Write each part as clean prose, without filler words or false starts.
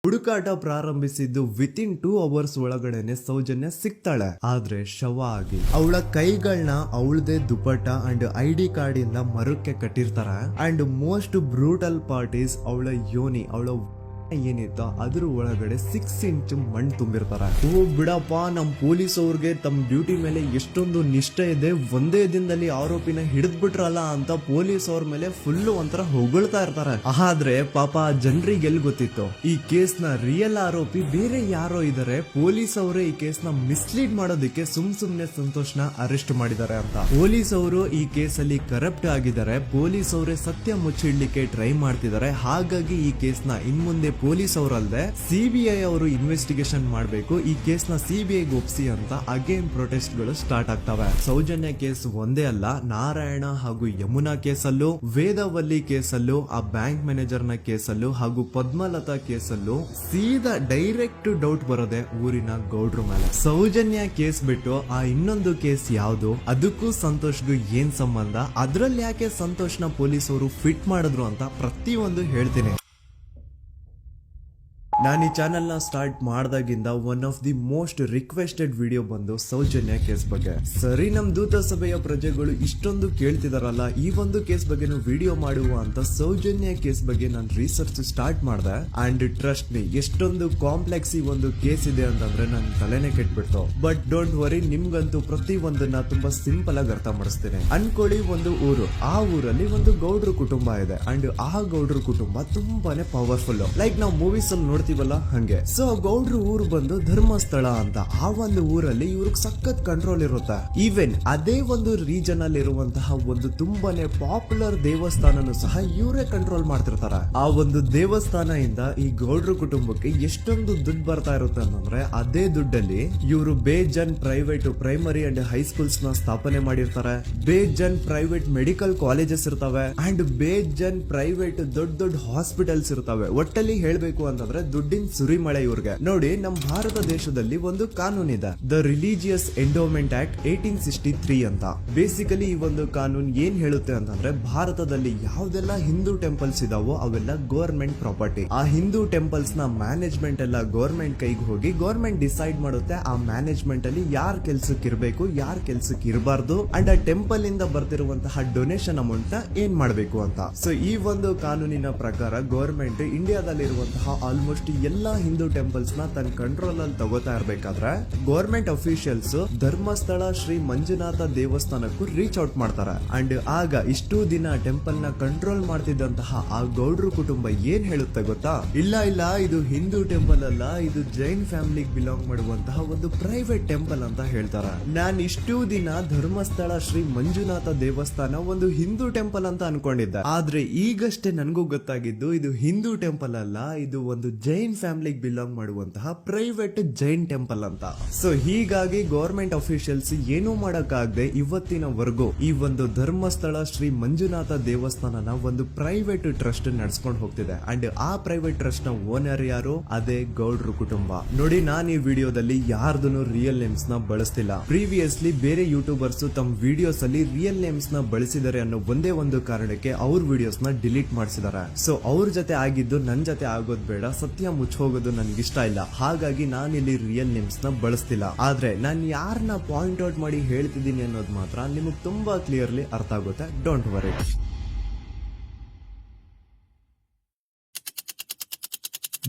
ಹುಡುಕಾಟ ಪ್ರಾರಂಭಿಸಿದ್ದು within 2 hours ಒಳಗಡೆನೆ ಸೌಜನ್ಯ ಸಿಗ್ತಾಳೆ. ಆದ್ರೆ ಶವ ಆಗಿ ಅವಳ ಕೈಗಳನ್ನ ಅವಳದೇ ದುಪಟ್ಟ ಅಂಡ್ ID ಕಾರ್ಡ್ ಇಂದ ಮರಕ್ಕೆ ಕಟ್ಟಿರ್ತಾರೆ. And most brutal part is ಅವಳ ಯೋನಿ, ಅವಳ ಏನಿತ್ತು ಅದ್ರ ಒಳಗಡೆ 6 ಇಂಚ್ ಮಣ್ಣು ತುಂಬಿರ್ತಾರೆ. ಓ ಬಿಡಪ್ಪ, ನಮ್ ಪೊಲೀಸ್ ಅವ್ರಿಗೆ ತಮ್ಮ ಡ್ಯೂಟಿ ಮೇಲೆ ಎಷ್ಟೊಂದು ನಿಷ್ಠೆ ಇದೆ, ಒಂದೇ ದಿನದಲ್ಲಿ ಆರೋಪಿನ ಹಿಡಿದ್ ಬಿಟ್ರಲ್ಲ ಅಂತ ಪೊಲೀಸ್ ಅವ್ರ ಮೇಲೆ ಫುಲ್ ಒಂಥರ ಹೊಗಳ್ತಾ ಇರ್ತಾರೆ. ಆದ್ರೆ ಪಾಪ ಜನರಿಗೆ ಎಲ್ಲಿ ಗೊತ್ತಿತ್ತು ಈ ಕೇಸ್ ನ ರಿಯಲ್ ಆರೋಪಿ ಬೇರೆ ಯಾರೋ ಇದಾರೆ, ಪೊಲೀಸ್ ಅವರೇ ಈ ಕೇಸ್ ನ ಮಿಸ್ಲೀಡ್ ಮಾಡೋದಕ್ಕೆ ಸುಮ್ನೆ ಸಂತೋಷ್ನ ಅರೆಸ್ಟ್ ಮಾಡಿದ್ದಾರೆ ಅಂತ. ಪೊಲೀಸ್ ಅವರು ಈ ಕೇಸ್ ಅಲ್ಲಿ ಕರಪ್ಟ್ ಆಗಿದ್ದಾರೆ, ಪೊಲೀಸ್ ಅವರೇ ಸತ್ಯ ಮುಚ್ಚಿಡ್ಲಿಕ್ಕೆ ಟ್ರೈ ಮಾಡ್ತಿದ್ದಾರೆ. ಹಾಗಾಗಿ ಈ ಕೇಸ್ ನ ಇನ್ಮುಂದೆ ಪೊಲೀಸ್ ಅವರಲ್ಲದೆ CBI ಅವರು ಇನ್ವೆಸ್ಟಿಗೇಷನ್ ಮಾಡಬೇಕು, ಈ ಕೇಸ್ ನ CBI ಒಪ್ಸಿ ಅಂತ ಅಗೇನ್ ಪ್ರೊಟೆಸ್ಟ್ ಗಳು ಸ್ಟಾರ್ಟ್ ಆಗ್ತವೆ. ಸೌಜನ್ಯ ಕೇಸ್ ಒಂದೇ ಅಲ್ಲ, ನಾರಾಯಣ ಹಾಗೂ ಯಮುನಾ ಕೇಸಲ್ಲೂ, ವೇದವಲ್ಲಿ ಕೇಸಲ್ಲೂ, ಆ ಬ್ಯಾಂಕ್ ಮ್ಯಾನೇಜರ್ ನ ಕೇಸಲ್ಲೂ ಹಾಗೂ ಪದ್ಮಲತಾ ಕೇಸಲ್ಲೂ ಸೀದಾ ಡೈರೆಕ್ಟ್ ಡೌಟ್ ಬರೋದೆ ಊರಿನ ಗೌಡ್ರ ಮೇಲೆ. ಸೌಜನ್ಯ ಕೇಸ್ ಬಿಟ್ಟು ಆ ಇನ್ನೊಂದು ಕೇಸ್ ಯಾವ್ದು, ಅದಕ್ಕೂ ಸಂತೋಷ್ಗೂ ಏನ್ ಸಂಬಂಧ, ಅದ್ರಲ್ಲಿ ಯಾಕೆ ಸಂತೋಷ್ನ ಪೊಲೀಸ್ ಅವರು ಫಿಟ್ ಮಾಡಿದ್ರು ಅಂತ ಪ್ರತಿಯೊಂದು ಹೇಳ್ತೀನಿ. ನಾನು ಈ ಚಾನೆಲ್ ನ ಸ್ಟಾರ್ಟ್ ಮಾಡ್ದಾಗಿಂದ one of the most requested video ಬಂದು ಸೌಜನ್ಯ ಕೇಸ್ ಬಗ್ಗೆ. ಸರಿ, ನಮ್ ದೂತ ಸಭೆಯ ಪ್ರಜೆಗಳು ಇಷ್ಟೊಂದು ಕೇಳ್ತಿದಾರಲ್ಲ, ಈ ಒಂದು ಕೇಸ್ ಬಗ್ಗೆ ವಿಡಿಯೋ ಮಾಡುವ ಅಂತ ಸೌಜನ್ಯ ಕೇಸ್ ಬಗ್ಗೆ ನಾನು ರಿಸರ್ಚ್ ಸ್ಟಾರ್ಟ್ ಮಾಡ್ದೆ. ಅಂಡ್ ಟ್ರಸ್ಟ್ ಮೀ, ಎಷ್ಟೊಂದು ಕಾಂಪ್ಲೆಕ್ಸ್ ಈ ಒಂದು ಕೇಸ್ ಇದೆ ಅಂತಂದ್ರೆ ನನ್ ತಲೆನೇ ಕೆಟ್ಬಿಡ್ತು. ಬಟ್ ಡೋಂಟ್ ವರಿ, ನಿಮ್ಗಂತೂ ಪ್ರತಿ ಒಂದನ್ನ ತುಂಬಾ ಸಿಂಪಲ್ ಆಗಿ ಅರ್ಥ ಮಾಡಿಸ್ತೇನೆ. ಅನ್ಕೊಳ್ಳಿ, ಒಂದು ಊರು, ಆ ಊರಲ್ಲಿ ಒಂದು ಗೌಡ್ರ ಕುಟುಂಬ ಇದೆ. ಅಂಡ್ ಆ ಗೌಡ್ರ ಕುಟುಂಬ ತುಂಬಾನೇ ಪವರ್ಫುಲ್, ಲೈಕ್ ನಾವು ಮೂವೀಸ್ ಅಲ್ಲಿ ನೋಡ್ತೀವಲ್ಲ ಹಂಗೆ. ಸೊ ಗೌಡ್ರ ಊರು ಬಂದು ಧರ್ಮಸ್ಥಳ ಅಂತ. ಆ ಒಂದು ಊರಲ್ಲಿ ಇವ್ರಿಗೆ ಸಖತ್ ಕಂಟ್ರೋಲ್ ಇರುತ್ತೆ. ಈವನ್ ಅದೇ ಒಂದು ರೀಜನ್ ಅಲ್ಲಿ ಇರುವಂತಹ ಒಂದು ತುಂಬಾನೇ ಪಾಪ್ಯುಲರ್ ದೇವಸ್ಥಾನನು ಸಹ ಇವರೇ ಕಂಟ್ರೋಲ್ ಮಾಡ್ತಿರ್ತಾರೆ. ಆ ಒಂದು ದೇವಸ್ಥಾನ ಇಂದ ಈ ಗೌಡ್ರ ಕುಟುಂಬಕ್ಕೆ ಎಷ್ಟೊಂದು ದುಡ್ಡು ಬರ್ತಾ ಇರುತ್ತೆ ಅಂತಂದ್ರೆ, ಅದೇ ದುಡ್ಡಲ್ಲಿ ಇವರು ಬೇಜನ್ ಪ್ರೈವೇಟ್ ಪ್ರೈಮರಿ ಅಂಡ್ ಹೈಸ್ಕೂಲ್ಸ್ ನ ಸ್ಥಾಪನೆ ಮಾಡಿರ್ತಾರೆ, ಬೇಜನ್ ಪ್ರೈವೇಟ್ ಮೆಡಿಕಲ್ ಕಾಲೇಜಸ್ ಇರ್ತವೆ, ಅಂಡ್ ಬೇಜನ್ ಪ್ರೈವೇಟ್ ದೊಡ್ಡ ಹಾಸ್ಪಿಟಲ್ಸ್ ಇರ್ತವೆ. ಒಟ್ಟಲ್ಲಿ ಹೇಳ್ಬೇಕು ಅಂತಂದ್ರೆ ದುಡ್ಡಿನ ಸುರಿಮಳೆ ಇವ್ರಿಗೆ. ನೋಡಿ, ನಮ್ಮ ಭಾರತ ದೇಶದಲ್ಲಿ ಒಂದು ಕಾನೂನಿದೆ, ದ ರಿಲಿಜಿಯಸ್ ಎಂಡೋಮೆಂಟ್ ಆಕ್ಟ್ 1863 ಅಂತ. ಬೇಸಿಕಲಿ ಈ ಒಂದು ಕಾನೂನು ಏನ್ ಹೇಳುತ್ತೆ ಅಂತಂದ್ರೆ, ಭಾರತದಲ್ಲಿ ಯಾವ್ದೆಲ್ಲ ಹಿಂದೂ ಟೆಂಪಲ್ಸ್ ಇದಾವೋ ಅವೆಲ್ಲ ಗವರ್ಮೆಂಟ್ ಪ್ರಾಪರ್ಟಿ. ಆ ಹಿಂದೂ ಟೆಂಪಲ್ಸ್ ನ ಮ್ಯಾನೇಜ್ಮೆಂಟ್ ಎಲ್ಲ ಗವರ್ಮೆಂಟ್ ಕೈಗೆ ಹೋಗಿ ಗವರ್ಮೆಂಟ್ ಡಿಸೈಡ್ ಮಾಡುತ್ತೆ ಆ ಮ್ಯಾನೇಜ್ಮೆಂಟ್ ಅಲ್ಲಿ ಯಾರ್ ಕೆಲ್ಸಕ್ಕೆ ಇರಬೇಕು, ಯಾರ್ ಕೆಲ್ಸಕ್ಕೆ ಇರಬಾರ್ದು, ಅಂಡ್ ಆ ಟೆಂಪಲ್ ಇಂದ ಬರ್ತಿರುವಂತಹ ಡೊನೇಷನ್ ಅಮೌಂಟ್ ನ ಏನ್ ಮಾಡಬೇಕು ಅಂತ. ಸೊ ಈ ಒಂದು ಕಾನೂನಿನ ಪ್ರಕಾರ ಗವರ್ಮೆಂಟ್ ಇಂಡಿಯಾದಲ್ಲಿ ಇರುವಂತಹ ಆಲ್ಮೋಸ್ಟ್ ಎಲ್ಲಾ ಹಿಂದೂ ಟೆಂಪಲ್ಸ್ ನ ತನ್ನ ಕಂಟ್ರೋಲ್ ಅಲ್ಲಿ ತಗೋತಾ ಇರ್ಬೇಕಾದ್ರೆ ಗವರ್ಮೆಂಟ್ ಅಫಿಷಿಯಲ್ಸ್ ಧರ್ಮಸ್ಥಳ ಶ್ರೀ ಮಂಜುನಾಥ ದೇವಸ್ಥಾನಕ್ಕೂ ರೀಚ್ ಔಟ್ ಮಾಡ್ತಾರೆ. ಅಂಡ್ ಆಗ ಇಷ್ಟು ದಿನ ಟೆಂಪಲ್ ನ ಕಂಟ್ರೋಲ್ ಮಾಡ್ತಿದ್ದಂತಹ ಆ ಗೌಡ್ರ ಕುಟುಂಬ ಏನ್ ಹೇಳುತ್ತೆ ಗೊತ್ತಾ, ಇಲ್ಲ ಇದು ಹಿಂದೂ ಟೆಂಪಲ್ ಅಲ್ಲ, ಇದು ಜೈನ್ ಫ್ಯಾಮಿಲಿಗೆ ಬಿಲಾಂಗ್ ಮಾಡುವಂತಹ ಒಂದು ಪ್ರೈವೇಟ್ ಟೆಂಪಲ್ ಅಂತ ಹೇಳ್ತಾರೆ. ನಾನು ಇಷ್ಟು ದಿನ ಧರ್ಮಸ್ಥಳ ಶ್ರೀ ಮಂಜುನಾಥ ದೇವಸ್ಥಾನ ಒಂದು ಹಿಂದೂ ಟೆಂಪಲ್ ಅಂತ ಅನ್ಕೊಂಡಿದ್ದೆ. ಆದ್ರೆ ಈಗಷ್ಟೇ ನನಗೂ ಗೊತ್ತಾಗಿದ್ದು ಇದು ಹಿಂದೂ ಟೆಂಪಲ್ ಅಲ್ಲ, ಇದು ಒಂದು ಜೈನ್ ಫ್ಯಾಮಿಲಿಗೆ ಬಿಲಾಂಗ್ ಮಾಡುವಂತಹ ಪ್ರೈವೇಟ್ ಜೈನ್ ಟೆಂಪಲ್ ಅಂತ. ಸೊ ಹೀಗಾಗಿ ಗವರ್ಮೆಂಟ್ ಅಫಿಷಿಯಲ್ಸ್ ಏನೂ ಮಾಡಕ್ಕಾಗದೆ ಇವತ್ತಿನವರೆಗೂ ಈ ಒಂದು ಧರ್ಮಸ್ಥಳ ಶ್ರೀ ಮಂಜುನಾಥ ದೇವಸ್ಥಾನನ ಒಂದು ಪ್ರೈವೇಟ್ ಟ್ರಸ್ಟ್ ನಡೆಸ್ಕೊಂಡು ಹೋಗ್ತಿದೆ. ಅಂಡ್ ಆ ಪ್ರೈವೇಟ್ ಟ್ರಸ್ಟ್ ನ ಓನರ್ ಯಾರು, ಅದೇ ಗೌಡ್ರ ಕುಟುಂಬ. ನೋಡಿ, ನಾನು ಈ ವಿಡಿಯೋದಲ್ಲಿ ಯಾರ್ದನ್ನು ರಿಯಲ್ ನೇಮ್ಸ್ ನ ಬಳಸ್ತಿಲ್ಲ. ಪ್ರೀವಿಯಸ್ಲಿ ಬೇರೆ ಯೂಟ್ಯೂಬರ್ಸ್ ತಮ್ಮ ವಿಡಿಯೋಸ್ ಅಲ್ಲಿ ರಿಯಲ್ ನೇಮ್ಸ್ ನ ಬಳಸಿದ್ದಾರೆ ಅನ್ನೋ ಒಂದೇ ಒಂದು ಕಾರಣಕ್ಕೆ ಅವ್ರ ವಿಡಿಯೋಸ್ ನ ಡಿಲೀಟ್ ಮಾಡಿಸಿದ್ದಾರೆ. ಸೊ ಅವ್ರ ಜೊತೆ ಆಗಿದ್ದು ನನ್ ಜೊತೆ ಆಗೋದ್ ಬೇಡ, ಸತ್ಯ ಮುಚ್ಚ ಹೋಗೋದು ನನ್ಗೆ ಇಷ್ಟ ಇಲ್ಲ. ಹಾಗಾಗಿ ನಾನು ಇಲ್ಲಿ ರಿಯಲ್ ನೇಮ್ಸ್ ನ ಬಳಸ್ತಿಲ್ಲ. ಆದ್ರೆ ನಾನು ಯಾರನ್ನ ಪಾಯಿಂಟ್ ಔಟ್ ಮಾಡಿ ಹೇಳ್ತಿದ್ದೀನಿ ಅನ್ನೋದು ಮಾತ್ರ ನಿಮಗೆ ತುಂಬಾ ಕ್ಲಿಯರ್ಲಿ ಅರ್ಥ ಆಗುತ್ತೆ. Don't worry.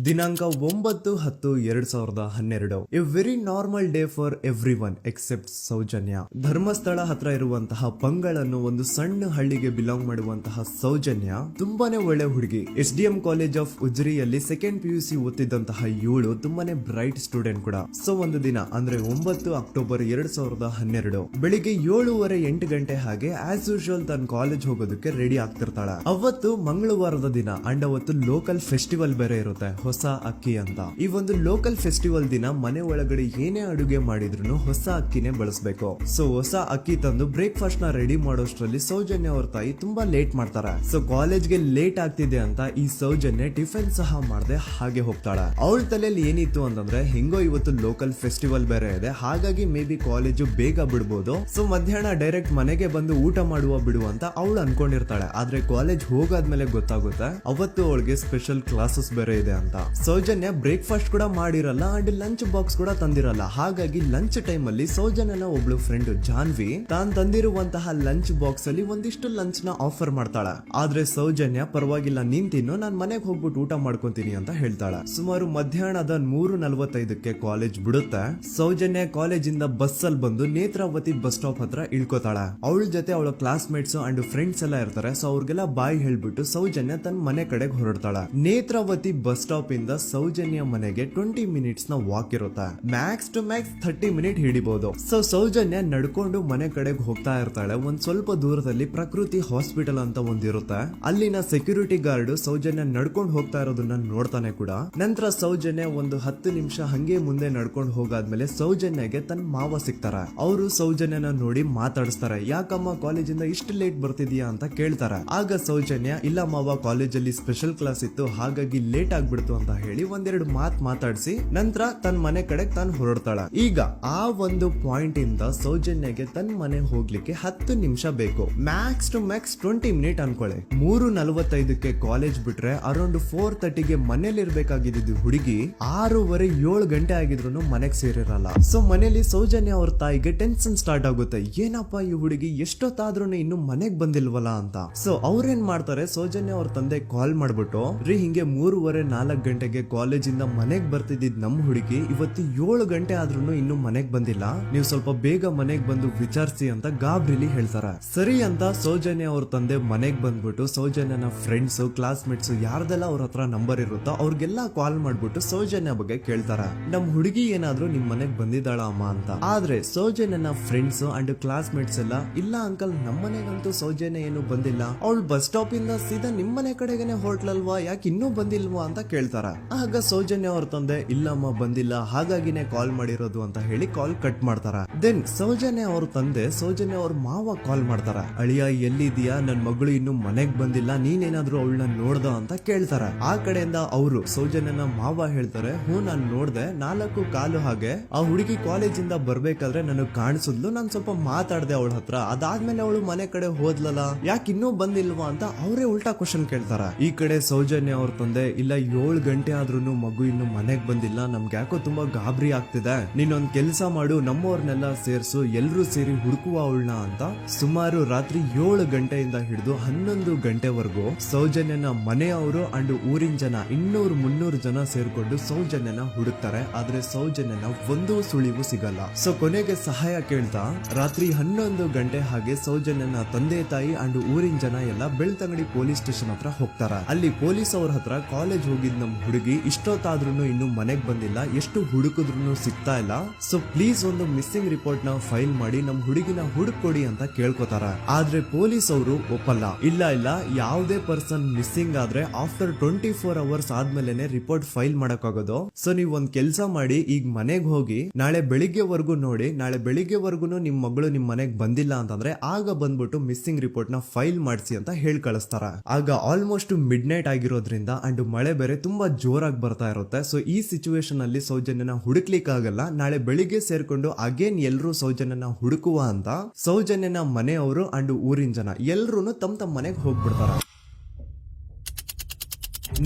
ದಿನಾಂಕ 9/10/2012. A very normal day for every one except Soujanya. Dharmasthala ಹತ್ರ ಇರುವಂತಹ ಪಂಗಳನ್ನು ಒಂದು ಸಣ್ಣ ಹಳ್ಳಿಗೆ ಬಿಲಾಂಗ್ ಮಾಡುವಂತಹ ಸೌಜನ್ಯ ತುಂಬಾನೇ ಒಳ್ಳೆ ಹುಡುಗಿ. SDM ಕಾಲೇಜ್ ಆಫ್ ಉಜ್ರಿಯಲ್ಲಿ 2nd PUC ಓದ್ತಿದ್ದಂತಹ ಇವಳು ತುಂಬಾನೇ ಬ್ರೈಟ್ ಸ್ಟೂಡೆಂಟ್ ಕೂಡ. ಸೊ ಒಂದು ದಿನ ಅಂದ್ರೆ 9 ಅಕ್ಟೋಬರ್ 2012 ಬೆಳಿಗ್ಗೆ 7:30-8 ಗಂಟೆ ಹಾಗೆ ಆಸ್ ಯೂಶುವಲ್ ತನ್ನ ಕಾಲೇಜ್ ಹೋಗೋದಕ್ಕೆ ರೆಡಿ ಆಗ್ತಿರ್ತಾಳೆ. ಅವತ್ತು ಮಂಗಳವಾರದ ದಿನ ಅಂಡ್ ಅವತ್ತು ಲೋಕಲ್ ಫೆಸ್ಟಿವಲ್ ಬೇರೆ ಇರುತ್ತೆ, ಹೊಸ ಅಕ್ಕಿ ಅಂತ. ಈ ಒಂದು ಲೋಕಲ್ ಫೆಸ್ಟಿವಲ್ ದಿನ ಮನೆ ಒಳಗಡೆ ಏನೇ ಅಡುಗೆ ಮಾಡಿದ್ರು ಹೊಸ ಅಕ್ಕಿನೇ ಬಳಸಬೇಕು. ಸೊ ಹೊಸ ಅಕ್ಕಿ ತಂದು ಬ್ರೇಕ್ಫಾಸ್ಟ್ ನ ರೆಡಿ ಮಾಡೋಷ್ಟ್ರಲ್ಲಿ ಸೌಜನ್ಯ ಅವ್ರ ತಾಯಿ ತುಂಬಾ ಲೇಟ್ ಮಾಡ್ತಾರೆ. ಸೊ ಕಾಲೇಜ್ಗೆ ಲೇಟ್ ಆಗ್ತಿದೆ ಅಂತ ಈ ಸೌಜನ್ಯ ಟಿಫಿನ್ ಸಹ ಮಾಡದೆ ಹಾಗೆ ಹೋಗ್ತಾಳೆ. ಅವಳ ತಲೆಯಲ್ಲಿ ಏನಿತ್ತು ಅಂತಂದ್ರೆ, ಹೆಂಗೋ ಇವತ್ತು ಲೋಕಲ್ ಫೆಸ್ಟಿವಲ್ ಬೇರೆ ಇದೆ, ಹಾಗಾಗಿ ಮೇ ಬಿ ಕಾಲೇಜು ಬೇಗ ಬಿಡ್ಬೋದು, ಸೊ ಮಧ್ಯಾಹ್ನ ಡೈರೆಕ್ಟ್ ಮನೆಗೆ ಬಂದು ಊಟ ಮಾಡುವ ಬಿಡು ಅಂತ ಅವಳು ಅನ್ಕೊಂಡಿರ್ತಾಳೆ. ಆದ್ರೆ ಕಾಲೇಜ್ ಹೋಗಾದ್ಮೇಲೆ ಗೊತ್ತಾಗುತ್ತೆ ಅವತ್ತು ಅವಳಿಗೆ ಸ್ಪೆಷಲ್ ಕ್ಲಾಸಸ್ ಬೇರೆ ಇದೆ ಅಂತ. ಸೌಜನ್ಯ ಬ್ರೇಕ್ಫಾಸ್ಟ್ ಕೂಡ ಮಾಡಿರಲ್ಲ ಅಂಡ್ ಲಂಚ್ ಬಾಕ್ಸ್ ಕೂಡ ತಂದಿರಲ್ಲ. ಹಾಗಾಗಿ ಲಂಚ್ ಟೈಮ್ ಅಲ್ಲಿ ಸೌಜನ್ಯನ ಒಬ್ಳು ಫ್ರೆಂಡ್ ಜಾನ್ವಿ ತಾನ್ ತಂದಿರುವಂತಹ ಲಂಚ್ ಬಾಕ್ಸ್ ಅಲ್ಲಿ ಒಂದಿಷ್ಟು ಲಂಚ್ ನ ಆಫರ್ ಮಾಡ್ತಾಳ. ಆದ್ರೆ ಸೌಜನ್ಯ ಪರವಾಗಿಲ್ಲ ನೀನ್ ತಿನ್ನು, ನಾನ್ ಮನೆಗೆ ಹೋಗ್ಬಿಟ್ಟು ಊಟ ಮಾಡ್ಕೊಂತೀನಿ ಅಂತ ಹೇಳ್ತಾಳ. ಸುಮಾರು ಮಧ್ಯಾಹ್ನದ 3:45ಕ್ಕೆ ಕಾಲೇಜ್ ಬಿಡುತ್ತೆ. ಸೌಜನ್ಯ ಕಾಲೇಜ್ ಇಂದ ಬಸ್ ಅಲ್ಲಿ ಬಂದು ನೇತ್ರಾವತಿ ಬಸ್ ಸ್ಟಾಪ್ ಹತ್ರ ಇಳ್ಕೋತಾಳ. ಅವಳ ಜೊತೆ ಅವಳ ಕ್ಲಾಸ್ ಮೇಟ್ಸ್ ಅಂಡ್ ಫ್ರೆಂಡ್ಸ್ ಎಲ್ಲ ಇರ್ತಾರೆ. ಸೊ ಅವ್ರಿಗೆಲ್ಲ ಬಾಯ್ ಹೇಳ್ಬಿಟ್ಟು ಸೌಜನ್ಯ ತನ್ನ ಮನೆ ಕಡೆಗೆ ಹೊರಡ್ತಾಳ. ನೇತ್ರಾವತಿ ಬಸ್ ಸ್ಟಾಪ್ ಇಂದ ಸೌಜನ್ಯ ಮನೆಗೆ 20 ಮಿನಿಟ್ಸ್ ನ ವಾಕ್ ಇರುತ್ತೆ. ಮ್ಯಾಕ್ಸ್ ಟು ಮ್ಯಾಕ್ಸ್ 30 ಮಿನಿಟ್ ಹಿಡಿಬಹುದು. ಸೊ ಸೌಜನ್ಯ ನಡ್ಕೊಂಡು ಮನೆ ಕಡೆಗೆ ಹೋಗ್ತಾ ಇರ್ತಾಳೆ. ಒಂದ್ ಸ್ವಲ್ಪ ದೂರದಲ್ಲಿ ಪ್ರಕೃತಿ ಹಾಸ್ಪಿಟಲ್ ಅಂತ ಒಂದಿರುತ್ತೆ. ಅಲ್ಲಿನ ಸೆಕ್ಯೂರಿಟಿ ಗಾರ್ಡ್ ಸೌಜನ್ಯ ನಡ್ಕೊಂಡು ಹೋಗ್ತಾ ಇರೋದನ್ನ ನೋಡ್ತಾನೆ ಕೂಡ. ನಂತರ ಸೌಜನ್ಯ ಒಂದು 10 ನಿಮಿಷ ಹಂಗೆ ಮುಂದೆ ನಡ್ಕೊಂಡು ಹೋಗಾದ್ಮೇಲೆ ಸೌಜನ್ಯಗೆ ತನ್ನ ಮಾವ ಸಿಗ್ತಾರ. ಅವರು ಸೌಜನ್ಯನ ನೋಡಿ ಮಾತಾಡಿಸ್ತಾರೆ. ಯಾಕಮ್ಮ ಕಾಲೇಜಿಂದ ಇಷ್ಟು ಲೇಟ್ ಬರ್ತಿದೀಯಾ ಅಂತ ಕೇಳ್ತಾರೆ. ಆಗ ಸೌಜನ್ಯ ಇಲ್ಲ ಮಾವ, ಕಾಲೇಜಲ್ಲಿ ಸ್ಪೆಷಲ್ ಕ್ಲಾಸ್ ಇತ್ತು ಹಾಗಾಗಿ ಲೇಟ್ ಆಗ್ಬಿಡ್ತು ಅಂತ ಹೇಳಿ ಒಂದೆರಡು ಮಾತಾಡಿಸಿ ನಂತರ ತನ್ನ ಮನೆ ಕಡೆಗೆ ತಾನು ಹೊರಡ್ತಾಳ. ಈಗ ಆ ಒಂದು ಪಾಯಿಂಟ್ ಇಂದ ಸೌಜನ್ಯಗೆ ತನ್ನ ಮನೆ ಹೋಗ್ಲಿಕ್ಕೆ 10 ನಿಮಿಷ ಬೇಕು. ಮ್ಯಾಕ್ಸ್ ಟು ಮ್ಯಾಕ್ಸ್ 20 ಮಿನಿಟ್ ಅನ್ಕೊಳ್ಳಿ. 3:45ಕ್ಕೆ ಕಾಲೇಜ್ ಬಿಟ್ರೆ ಅರೌಂಡ್ 4:30ಗೆ ಮನೇಲಿ ಇರ್ಬೇಕಾಗಿದ್ದು ಹುಡುಗಿ 6:30-7 ಗಂಟೆ ಆಗಿದ್ರು ಮನೆಗೆ ಸೇರಿರಲ್ಲ. ಸೊ ಮನೇಲಿ ಸೌಜನ್ಯ ಅವ್ರ ತಾಯಿಗೆ ಟೆನ್ಷನ್ ಸ್ಟಾರ್ಟ್ ಆಗುತ್ತೆ. ಏನಪ್ಪಾ ಈ ಹುಡುಗಿ ಎಷ್ಟೊತ್ತಾದ್ರೂ ಇನ್ನು ಮನೆಗ್ ಬಂದಿಲ್ವಲ್ಲ ಅಂತ. ಸೊ ಅವ್ರೇನ್ ಮಾಡ್ತಾರೆ, ಸೌಜನ್ಯ ಅವ್ರ ತಂದೆ ಕಾಲ್ ಮಾಡ್ಬಿಟ್ಟು ರೀ ಹಿಂಗೆ 3:30-4 ಗಂಟೆಗೆ ಕಾಲೇಜಿಂದ ಮನೆಗ್ ಬರ್ತಿದ್ದಿದ್ ನಮ್ ಹುಡುಗಿ ಇವತ್ತು 7 ಗಂಟೆ ಆದ್ರೂ ಇನ್ನು ಮನೆಗ್ ಬಂದಿಲ್ಲ, ನೀವು ಸ್ವಲ್ಪ ಬೇಗ ಮನೆಗ್ ಬಂದು ವಿಚಾರಿಸಿ ಅಂತ ಗಾಬ್ರಿಲಿ ಹೇಳ್ತಾರ. ಸರಿ ಅಂತ ಸೌಜನ್ಯ ಅವ್ರ ತಂದೆ ಮನೆಗ್ ಬಂದ್ಬಿಟ್ಟು ಸೌಜನ್ಯನ ಫ್ರೆಂಡ್ಸ್ ಕ್ಲಾಸ್ ಮೇಟ್ಸ್ ಯಾರ್ದೆಲ್ಲ ಅವ್ರ ಹತ್ರ ನಂಬರ್ ಇರುತ್ತೋ ಅವ್ರಿಗೆಲ್ಲ ಕಾಲ್ ಮಾಡ್ಬಿಟ್ಟು ಸೌಜನ್ಯ ಬಗ್ಗೆ ಕೇಳ್ತಾರ. ನಮ್ ಹುಡುಗಿ ಏನಾದ್ರೂ ನಿಮ್ ಮನೆಗ್ ಬಂದಿದ್ದಾಳ ಅಮ್ಮ ಅಂತ. ಆದ್ರೆ ಸೌಜನ್ಯನ ಫ್ರೆಂಡ್ಸ್ ಅಂಡ್ ಕ್ಲಾಸ್ ಮೇಟ್ಸ್ ಎಲ್ಲ ಇಲ್ಲ ಅಂಕಲ್ ನಮ್ ಮನೆಗಂತೂ ಸೌಜನ್ಯ ಏನು ಬಂದಿಲ್ಲ, ಅವಳು ಬಸ್ ಸ್ಟಾಪ್ ಇಂದ ಸೀದಾ ನಿಮ್ ಮನೆ ಕಡೆಗೇನೆ ಹೊರಟ್ಲಲ್ವಾ, ಯಾಕೆ ಇನ್ನೂ ಬಂದಿಲ್ವಾ ಅಂತ ಕೇಳ್ತಾರ. ಆಗ ಸೌಜನ್ಯ ಅವ್ರ ತಂದೆ ಇಲ್ಲಮ್ಮ ಬಂದಿಲ್ಲ ಹಾಗಾಗಿನೇ ಕಾಲ್ ಮಾಡಿರೋದು ಅಂತ ಹೇಳಿ ಕಾಲ್ ಕಟ್ ಮಾಡ್ತಾರ. ದೆನ್ ಸೌಜನ್ಯ ಅವ್ರ ತಂದೆ ಸೌಜನ್ಯ ಅವ್ರ ಮಾವ ಕಾಲ್ ಮಾಡ್ತಾರ. ಅಳಿಯ ಎಲ್ಲಿದ್ಯಾ, ನನ್ ಮಗಳು ಇನ್ನು ಮನೆಗ್ ಬಂದಿಲ್ಲ, ನೀನೇನಾದ್ರೂ ಅವಳನ್ನ ನೋಡ್ದ ಅಂತ ಕೇಳ್ತಾರ. ಆ ಕಡೆಯಿಂದ ಅವರು ಸೌಜನ್ಯನ ಮಾವ ಹೇಳ್ತಾರೆ, ಹ್ಞೂ ನಾನ್ ನೋಡ್ದೆ, 4 ಕಾಲು ಹಾಗೆ ಆ ಹುಡುಗಿ ಕಾಲೇಜಿಂದ ಬರ್ಬೇಕಾದ್ರೆ ನನಗ್ ಕಾಣಿಸಿದ್ಲು, ನಾನ್ ಸ್ವಲ್ಪ ಮಾತಾಡ್ದೆ ಅವಳ ಹತ್ರ, ಅದಾದ್ಮೇಲೆ ಅವಳು ಮನೆ ಕಡೆ ಹೋದ್ಲಲ್ಲ, ಯಾಕೆ ಇನ್ನೂ ಬಂದಿಲ್ವಾ ಅಂತ ಅವರೇ ಉಲ್ಟಾ ಕ್ವಶನ್ ಕೇಳ್ತಾರ. ಈ ಕಡೆ ಸೌಜನ್ಯ ಅವ್ರ ತಂದೆ ಇಲ್ಲ 7 ಗಂಟೆ ಆದ್ರೂ ಮಗು ಇನ್ನು ಮನೆಗ್ ಬಂದಿಲ್ಲ, ನಮ್ಗೆ ಯಾಕೋ ತುಂಬಾ ಗಾಬರಿ ಆಗ್ತಿದೆ, ನೀನೊಂದ್ ಕೆಲ್ಸ ಮಾಡು ನಮ್ಮವ್ರನ್ನೆಲ್ಲ ಸೇರ್ಸು ಎಲ್ರೂ ಸೇರಿ ಹುಡುಕುವ ಅವಳನ್ನ ಅಂತ ಸುಮಾರು ರಾತ್ರಿ 7 ಗಂಟೆಯಿಂದ ಹಿಡಿದು 11 ಗಂಟೆವರೆಗೂ ಸೌಜನ್ಯನ ಮನೆಯವರು ಅಂಡ್ ಊರಿನ ಜನ 200-300 ಜನ ಸೇರ್ಕೊಂಡು ಸೌಜನ್ಯನ ಹುಡುಕ್ತಾರೆ. ಆದ್ರೆ ಸೌಜನ್ಯನ ಒಂದು ಸುಳಿವು ಸಿಗಲ್ಲ. ಸೊ ಕೊನೆಗೆ ಸಹಾಯ ಕೇಳ್ತಾ ರಾತ್ರಿ 11 ಗಂಟೆ ಹಾಗೆ ಸೌಜನ್ಯನ ತಂದೆ ತಾಯಿ ಅಂಡ್ ಊರಿನ ಜನ ಎಲ್ಲ ಬೆಳ್ತಂಗಡಿ ಪೊಲೀಸ್ ಸ್ಟೇಷನ್ ಹತ್ರ ಹೋಗ್ತಾರ. ಅಲ್ಲಿ ಪೊಲೀಸ್ ಅವ್ರ ಹತ್ರ ಕಾಲೇಜ್ ಹೋಗಿದ್ ನಮ್ ಹುಡುಗಿ ಇಷ್ಟೊತ್ತಾದ್ರೂ ಇನ್ನು ಮನೆಗ್ ಬಂದಿಲ್ಲ, ಎಷ್ಟು ಹುಡುಕಿದ್ರು ಸಿಗ್ತಾ ಇಲ್ಲ, ಸೊ ಪ್ಲೀಸ್ ಒಂದು ಮಿಸ್ಸಿಂಗ್ ರಿಪೋರ್ಟ್ ನ ಫೈಲ್ ಮಾಡಿ ನಮ್ ಹುಡುಗಿನ ಹುಡುಕೊಡಿ ಅಂತ ಕೇಳ್ಕೊತಾರ. ಆದ್ರೆ ಪೊಲೀಸ್ ಅವರು ಒಪ್ಪಲ್ಲ. ಇಲ್ಲ ಯಾವುದೇ ಪರ್ಸನ್ ಮಿಸ್ಸಿಂಗ್ ಆದ್ರೆ ಆಫ್ಟರ್ 24 ಅವರ್ಸ್ ಆದ್ಮೇಲೆ ರಿಪೋರ್ಟ್ ಫೈಲ್ ಮಾಡಕ್ಕಾಗೋದು. ಸೊ ನೀವ್ ಒಂದ್ ಕೆಲ್ಸ ಮಾಡಿ, ಈಗ ಮನೆಗ್ ಹೋಗಿ ನಾಳೆ ಬೆಳಿಗ್ಗೆವರೆಗೂ ನೋಡಿ, ನಾಳೆ ಬೆಳಿಗ್ಗೆವರೆಗೂ ನಿಮ್ ಮಗಳು ನಿಮ್ ಮನೆಗ್ ಬಂದಿಲ್ಲ ಅಂತಂದ್ರೆ ಆಗ ಬಂದ್ಬಿಟ್ಟು ಮಿಸ್ಸಿಂಗ್ ರಿಪೋರ್ಟ್ ನ ಫೈಲ್ ಮಾಡಿಸಿ ಅಂತ ಹೇಳಿ ಕಳಿಸ್ತಾರ. ಆಗ ಆಲ್ಮೋಸ್ಟ್ ಮಿಡ್ ನೈಟ್ ಆಗಿರೋದ್ರಿಂದ ಅಂಡ್ ಮಳೆ ಬೇರೆ ತುಂಬಾ ಜೋರಾಗಿ ಬರ್ತಾ ಇರುತ್ತೆ. ಸೊ ಈ ಸಿಚುವೇಶನ್ ಅಲ್ಲಿ ಸೌಜನ್ಯನ ಹುಡುಕ್ಲಿಕ್ಕೆ ಆಗಲ್ಲ. ನಾಳೆ ಬೆಳಿಗ್ಗೆ ಸೇರ್ಕೊಂಡು ಅಗೇನ್ ಎಲ್ರು ಸೌಜನ್ಯನ ಹುಡುಕುವ ಅಂತ ಸೌಜನ್ಯನ ಮನೆಯವರು ಅಂಡ್ ಊರಿನ ಜನ ಎಲ್ರು ತಮ್ಮ ಮನೆಗೆ ಹೋಗ್ಬಿಡ್ತಾರ.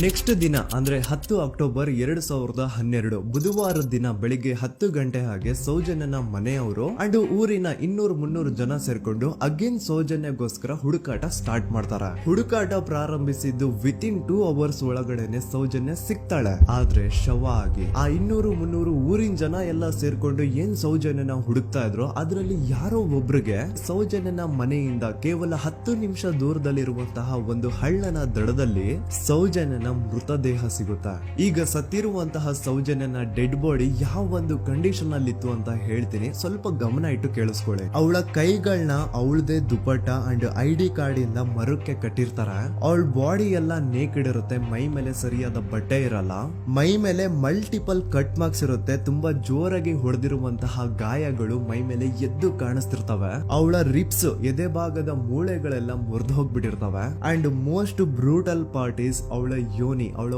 ನೆಕ್ಸ್ಟ್ ದಿನ ಅಂದ್ರೆ 10 ಅಕ್ಟೋಬರ್ 2012 ಬುಧವಾರದ ದಿನ ಬೆಳಿಗ್ಗೆ 10 ಗಂಟೆ ಹಾಗೆ ಸೌಜನ್ಯನ ಮನೆಯವರು ಅಂಡ್ ಊರಿನ 200-300 ಜನ ಸೇರ್ಕೊಂಡು ಅಗೇನ್ ಸೌಜನ್ಯಗೋಸ್ಕರ ಹುಡುಕಾಟ ಸ್ಟಾರ್ಟ್ ಮಾಡ್ತಾರ. ಹುಡುಕಾಟ ಪ್ರಾರಂಭಿಸಿದ್ದು ವಿತಿನ್ 2 ಅವರ್ಸ್ ಒಳಗಡೆನೆ ಸೌಜನ್ಯ ಸಿಗ್ತಾಳೆ. ಆದ್ರೆ ಶವ ಆಗಿ ಆ 200-300 ಊರಿನ ಜನ ಎಲ್ಲ ಸೇರ್ಕೊಂಡು ಏನ್ ಸೌಜನ್ಯನ ಹುಡುಕ್ತಾ ಇದ್ರು ಅದರಲ್ಲಿ ಯಾರೋ ಒಬ್ರಿಗೆ ಸೌಜನ್ಯನ ಮನೆಯಿಂದ ಕೇವಲ 10 ನಿಮಿಷ ದೂರದಲ್ಲಿರುವಂತಹ ಒಂದು ಹಳ್ಳನ ದಡದಲ್ಲಿ ಸೌಜನ್ಯ ಮೃತದೇಹ ಸಿಗುತ್ತಾ. ಈಗ ಸತ್ತಿರುವಂತಹ ಸೌಜನ್ಯನ ಡೆಡ್ ಬಾಡಿ ಯಾವ ಒಂದು ಕಂಡೀಷನ್ ಅಲ್ಲಿ ಇತ್ತು ಅಂತ ಹೇಳ್ತೀನಿ, ಸ್ವಲ್ಪ ಗಮನ ಇಟ್ಟು ಕೇಳಿಸ್ಕೊಳ್ಳಿ. ಅವಳ ಕೈಗಳನ್ನ ಅವಳದೇ ದುಪಟ್ಟ ಅಂಡ್ ID ಕಾರ್ಡ್ ಇಂದ ಮರಕ್ಕೆ ಕಟ್ಟಿರ್ತಾರ. ಅವಳ ಬಾಡಿ ಎಲ್ಲ ನೇಕೆಡ್ ಇರುತ್ತೆ, ಮೈ ಮೇಲೆ ಸರಿಯಾದ ಬಟ್ಟೆ ಇರಲ್ಲ, ಮೈ ಮೇಲೆ ಮಲ್ಟಿಪಲ್ ಕಟ್ ಮಾರ್ಕ್ಸ್ ಇರುತ್ತೆ, ತುಂಬಾ ಜೋರಾಗಿ ಹೊಡೆದಿರುವಂತಹ ಗಾಯಗಳು ಮೈ ಮೇಲೆ ಎದ್ದು ಕಾಣಿಸ್ತಿರ್ತವೆ. ಅವಳ ರಿಪ್ಸ್ ಎದೆ ಭಾಗದ ಮೂಳೆಗಳೆಲ್ಲ ಮುರಿದು ಹೋಗ್ಬಿಟ್ಟಿರ್ತವೆ. And most brutal part is ಅವಳ ಯೋನಿ, ಅವಳ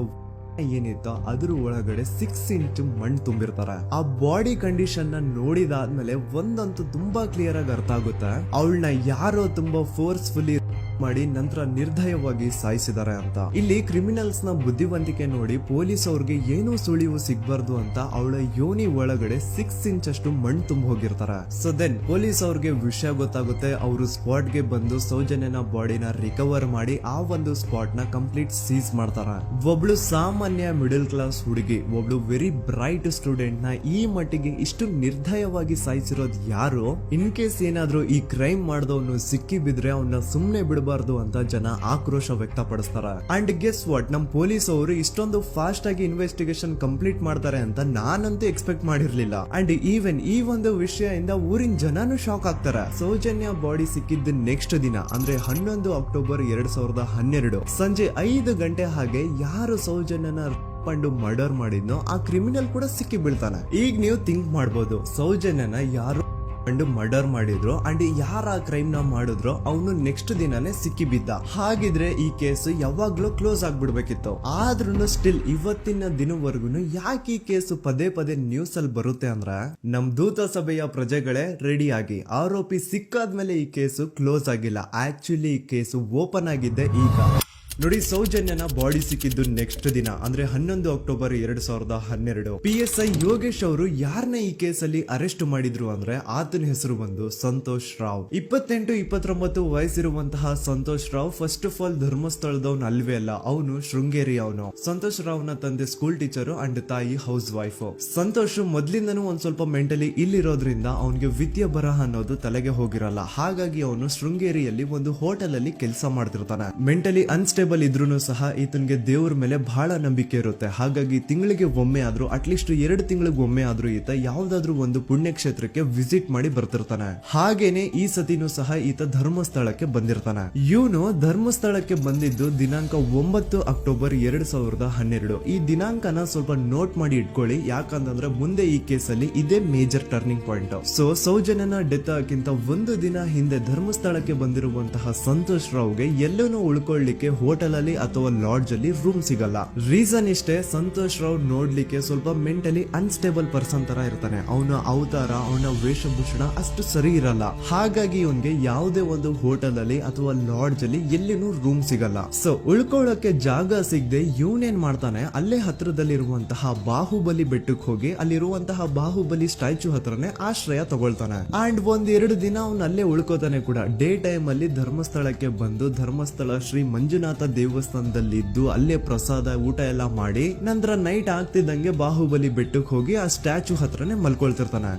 ಏನಿತ್ತೋ ಅದ್ರ ಒಳಗಡೆ 6 ಇಂಚ್ ಮಣ್ಣು ತುಂಬಿರ್ತಾರೆ. ಆ ಬಾಡಿ ಕಂಡೀಷನ್ ನ ನೋಡಿದಾದ್ಮೇಲೆ ಒಂದಂತೂ ತುಂಬಾ ಕ್ಲಿಯರ್ ಆಗಿ ಅರ್ಥ ಆಗುತ್ತೆ, ಅವಳನ್ನ ಯಾರೋ ತುಂಬಾ ಫೋರ್ಸ್ಫುಲಿ ಮಾಡಿ ನಂತರ ನಿರ್ದಯವಾಗಿ ಸಾಯಿಸಿದ್ದಾರೆ ಅಂತ. ಇಲ್ಲಿ ಕ್ರಿಮಿನಲ್ಸ್ ನ ಬುದ್ಧಿವಂತಿಕೆ ನೋಡಿ ಪೊಲೀಸ್ ಅವ್ರಿಗೆ ಏನೂ ಸುಳಿವು ಸಿಗ್ಬಾರ್ದು ಅಂತ ಅವಳ ಯೋನಿ ಒಳಗಡೆ 6 ಇಂಚ್ ಅಷ್ಟು ಮಣ್ಣು ತುಂಬ ಹೋಗಿರ್ತಾರೆ. ಸೊ ದೆನ್ ಪೊಲೀಸ್ ಅವ್ರಿಗೆ ವಿಷಯ ಗೊತ್ತಾಗುತ್ತೆ. ಅವರು ಸ್ಪಾಟ್ ಗೆ ಬಂದು ಸೌಜನ್ಯನ ಬಾಡಿನ ರಿಕವರ್ ಮಾಡಿ ಆ ಒಂದು ಸ್ಪಾಟ್ ನ ಕಂಪ್ಲೀಟ್ ಸೀಸ್ ಮಾಡ್ತಾರೆ. ಒಬ್ಳು ಸಾಮಾನ್ಯ ಮಿಡಲ್ ಕ್ಲಾಸ್ ಹುಡುಗಿ, ಒಬ್ಳು ವೆರಿ ಬ್ರೈಟ್ ಸ್ಟೂಡೆಂಟ್ ನ ಈ ಮಟ್ಟಿಗೆ ಇಷ್ಟು ನಿರ್ದಯವಾಗಿ ಸಾಯಿಸಿರೋದು ಯಾರು? ಇನ್ ಕೇಸ್ ಏನಾದ್ರೂ ಈ ಕ್ರೈಮ್ ಮಾಡಿದವನು ಸಿಕ್ಕಿ ಬಿದ್ರೆ ಅವನ್ನ ಸುಮ್ನೆ ಬಿಡಬಾರ್ದು ಅಂತ ಜನ ಆಕ್ರೋಶ ವ್ಯಕ್ತಪಡಿಸ್ತಾರೆ. ಅಂಡ್ ಗೆಸ್ ವಾಟ್, ನಮ್ ಪೊಲೀಸ್ ಅವರು ಇಷ್ಟೊಂದು ಫಾಸ್ಟ್ ಆಗಿ ಇನ್ವೆಸ್ಟಿಗೇಷನ್ ಕಂಪ್ಲೀಟ್ ಮಾಡ್ತಾರೆ ಅಂತ ನಾನಂತೂ ಎಕ್ಸ್ಪೆಕ್ಟ್ ಮಾಡಿರ್ಲಿಲ್ಲ. ಅಂಡ್ ಈವನ್ ಈ ಒಂದು ವಿಷಯದಿಂದ ಊರಿನ ಜನನು ಶಾಕ್ ಆಗ್ತಾರೆ. ಸೌಜನ್ಯ ಬಾಡಿ ಸಿಕ್ಕಿದ್ದ ನೆಕ್ಸ್ಟ್ ದಿನ ಅಂದ್ರೆ 11 ಅಕ್ಟೋಬರ್ 2012 ಸಂಜೆ 5 ಗಂಟೆ ಹಾಗೆ ಯಾರು ಸೌಜನ್ಯನ ಪಂಡು ಮರ್ಡರ್ ಮಾಡಿದ್ನೋ ಆ ಕ್ರಿಮಿನಲ್ ಕೂಡ ಸಿಕ್ಕಿ ಬೀಳ್ತಾನೆ. ಈಗ ನೀವು ಥಿಂಕ್ ಮಾಡ್ಬೋದು, ಸೌಜನ್ಯನ ಯಾರು ಮರ್ಡರ್ ಮಾಡಿದ್ರು ಅಂಡ್ ಯಾರ ಕ್ರೈಮ್ ನ ಮಾಡಿದ್ರು ಅವನು ನೆಕ್ಸ್ಟ್ ದಿನಾನೇ ಸಿಕ್ಕಿ ಬಿದ್ದ. ಹಾಗಿದ್ರೆ ಈ ಕೇಸ್ ಯಾವಾಗ್ಲೂ ಕ್ಲೋಸ್ ಆಗ್ಬಿಡ್ಬೇಕಿತ್ತು. ಆದ್ರೂ ಸ್ಟಿಲ್ ಇವತ್ತಿನ ದಿನವರೆಗೂ ಯಾಕೆ ಈ ಕೇಸ್ ಪದೇ ಪದೇ ನ್ಯೂಸ್ ಅಲ್ಲಿ ಬರುತ್ತೆ ಅಂದ್ರೆ, ನಮ್ ದೂತ ಸಭೆಯ ಪ್ರಜೆಗಳೇ ರೆಡಿ ಆಗಿ, ಆರೋಪಿ ಸಿಕ್ಕಾದ್ಮೇಲೆ ಈ ಕೇಸು ಕ್ಲೋಸ್ ಆಗಿಲ್ಲ. ಆಕ್ಚುಲಿ ಈ ಕೇಸು ಓಪನ್ ಆಗಿದ್ದೆ ಈಗ. ನೋಡಿ, ಸೌಜನ್ಯನ ಬಾಡಿ ಸಿಕ್ಕಿದ್ದು ನೆಕ್ಸ್ಟ್ ದಿನ ಅಂದ್ರೆ 11 ಅಕ್ಟೋಬರ್ 2012. PSI ಯೋಗೇಶ್ ಅವರು ಯಾರನ್ನ ಈ ಕೇಸಲ್ಲಿ ಅರೆಸ್ಟ್ ಮಾಡಿದ್ರು ಅಂದ್ರೆ ಆತನ ಹೆಸರು ಬಂದು ಸಂತೋಷ್ ರಾವ್. 28-29 ವಯಸ್ಸಿರುವಂತಹ Santosh Rao first of all ಧರ್ಮಸ್ಥಳದವನು ಅಲ್ವೇ ಅಲ್ಲ, ಅವನು ಶೃಂಗೇರಿ ಅವನು. ಸಂತೋಷ್ ರಾವ್ ನ ತಂದೆ ಸ್ಕೂಲ್ ಟೀಚರ್ ಅಂಡ್ ತಾಯಿ ಹೌಸ್ ವೈಫ್. ಸಂತೋಷ್ ಮೊದ್ಲಿಂದನೂ ಒಂದ್ ಸ್ವಲ್ಪ ಮೆಂಟಲಿ ಇಲ್ಲಿರೋದ್ರಿಂದ ಅವನಿಗೆ ವಿದ್ಯೆ ಬರಹ ಅನ್ನೋದು ತಲೆಗೆ ಹೋಗಿರಲ್ಲ. ಹಾಗಾಗಿ ಅವನು ಶೃಂಗೇರಿಯಲ್ಲಿ ಒಂದು ಹೋಟೆಲ್ ಅಲ್ಲಿ ಕೆಲಸ ಮಾಡ್ತಿರ್ತಾನೆ. ಮೆಂಟಲಿ ಅನ್ಸ್ಟೇಬಲ್ ಇದ್ರೂ ಸಹ ಈತನಿಗೆ ದೇವ್ರ ಮೇಲೆ ಬಹಳ ನಂಬಿಕೆ ಇರುತ್ತೆ. ಹಾಗಾಗಿ ತಿಂಗಳಿಗೆ ಒಮ್ಮೆ ಆದ್ರೂ, ಅಟ್ಲೀಸ್ಟ್ 2 ತಿಂಗಳಿಗೆ ಒಮ್ಮೆ ಆದ್ರೂ ಈತ ಯಾವ್ದಾದ್ರು ಒಂದು ಪುಣ್ಯಕ್ಷೇತ್ರಕ್ಕೆ ವಿಸಿಟ್ ಮಾಡಿ ಬರ್ತಿರ್ತಾನೆ. ಹಾಗೇನೆ ಈ ಸತಿನೂ ಸಹ ಈತ ಧರ್ಮಸ್ಥಳಕ್ಕೆ ಬಂದಿರ್ತಾನೆ. ಇವನು ಧರ್ಮಸ್ಥಳಕ್ಕೆ ಬಂದಿದ್ದು ದಿನಾಂಕ 9 ಅಕ್ಟೋಬರ್ 2012. ಈ ದಿನಾಂಕನ ಸ್ವಲ್ಪ ನೋಟ್ ಮಾಡಿ ಇಟ್ಕೊಳ್ಳಿ, ಯಾಕಂತಂದ್ರೆ ಮುಂದೆ ಈ ಕೇಸಲ್ಲಿ ಇದೇ ಮೇಜರ್ ಟರ್ನಿಂಗ್ ಪಾಯಿಂಟ್. ಸೊ ಸೌಜನ್ಯನ ಡೆತ್ ಆಗಿಂತ ಒಂದು ದಿನ ಹಿಂದೆ ಧರ್ಮಸ್ಥಳಕ್ಕೆ ಬಂದಿರುವಂತಹ ಸಂತೋಷ್ ರಾವ್ಗೆ ಎಲ್ಲೂ ಉಳ್ಕೊಳ್ಳಿಕ್ಕೆ ಹೋಟೆಲ್ ಅಲ್ಲಿ ಅಥವಾ ಲಾಡ್ಜ್ ಅಲ್ಲಿ ರೂಮ್ ಸಿಗಲ್ಲ. ರೀಸನ್ ಇಷ್ಟೇ, ಸಂತೋಷ್ ರಾವ್ ನೋಡ್ಲಿಕ್ಕೆ ಸ್ವಲ್ಪ ಮೆಂಟಲಿ ಅನ್ಸ್ಟೇಬಲ್ ಪರ್ಸನ್ ತರ ಇರ್ತಾನೆ. ಅವನ ಅವತಾರ, ಅವನ ವೇಷಭೂಷಣ ಅಷ್ಟು ಸರಿ ಇರಲ್ಲ. ಹಾಗಾಗಿ ಇವನ್ಗೆ ಯಾವುದೇ ಒಂದು ಹೋಟೆಲ್ ಅಲ್ಲಿ ಅಥವಾ ಲಾಡ್ಜ್ ಅಲ್ಲಿ ಎಲ್ಲಿನೂ ರೂಮ್ ಸಿಗಲ್ಲ. ಸೊ ಉಳ್ಕೊಳ್ಳೋಕೆ ಜಾಗ ಸಿಗದೆ ಇವನೇನ್ ಮಾಡ್ತಾನೆ, ಅಲ್ಲೇ ಹತ್ರದಲ್ಲಿರುವಂತಹ ಬಾಹುಬಲಿ ಬೆಟ್ಟಕ್ಕೆ ಹೋಗಿ ಅಲ್ಲಿರುವಂತಹ ಬಾಹುಬಲಿ ಸ್ಟ್ಯಾಚು ಹತ್ರನೇ ಆಶ್ರಯ ತಗೊಳ್ತಾನೆ. ಅಂಡ್ 1-2 ದಿನ ಅವನು ಅಲ್ಲೇ ಉಳ್ಕೋತಾನೆ ಕೂಡ. ಡೇ ಟೈಮ್ ಅಲ್ಲಿ ಧರ್ಮಸ್ಥಳಕ್ಕೆ ಬಂದು ಧರ್ಮಸ್ಥಳ ಶ್ರೀ ಮಂಜುನಾಥ ದೇವಸ್ಥಾನದಲ್ಲಿದ್ದು ಅಲ್ಲೇ ಪ್ರಸಾದ ಊಟ ಎಲ್ಲ ಮಾಡಿ ನಂತರ ನೈಟ್ ಆಗ್ತಿದ್ದಂಗೆ ಬಾಹುಬಲಿ ಬೆಟ್ಟಕ್ಕೆ ಹೋಗಿ ಆ ಸ್ಟ್ಯಾಚು ಹತ್ರನೇ ಮಲ್ಕೊಳ್ತಿರ್ತಾನೆ.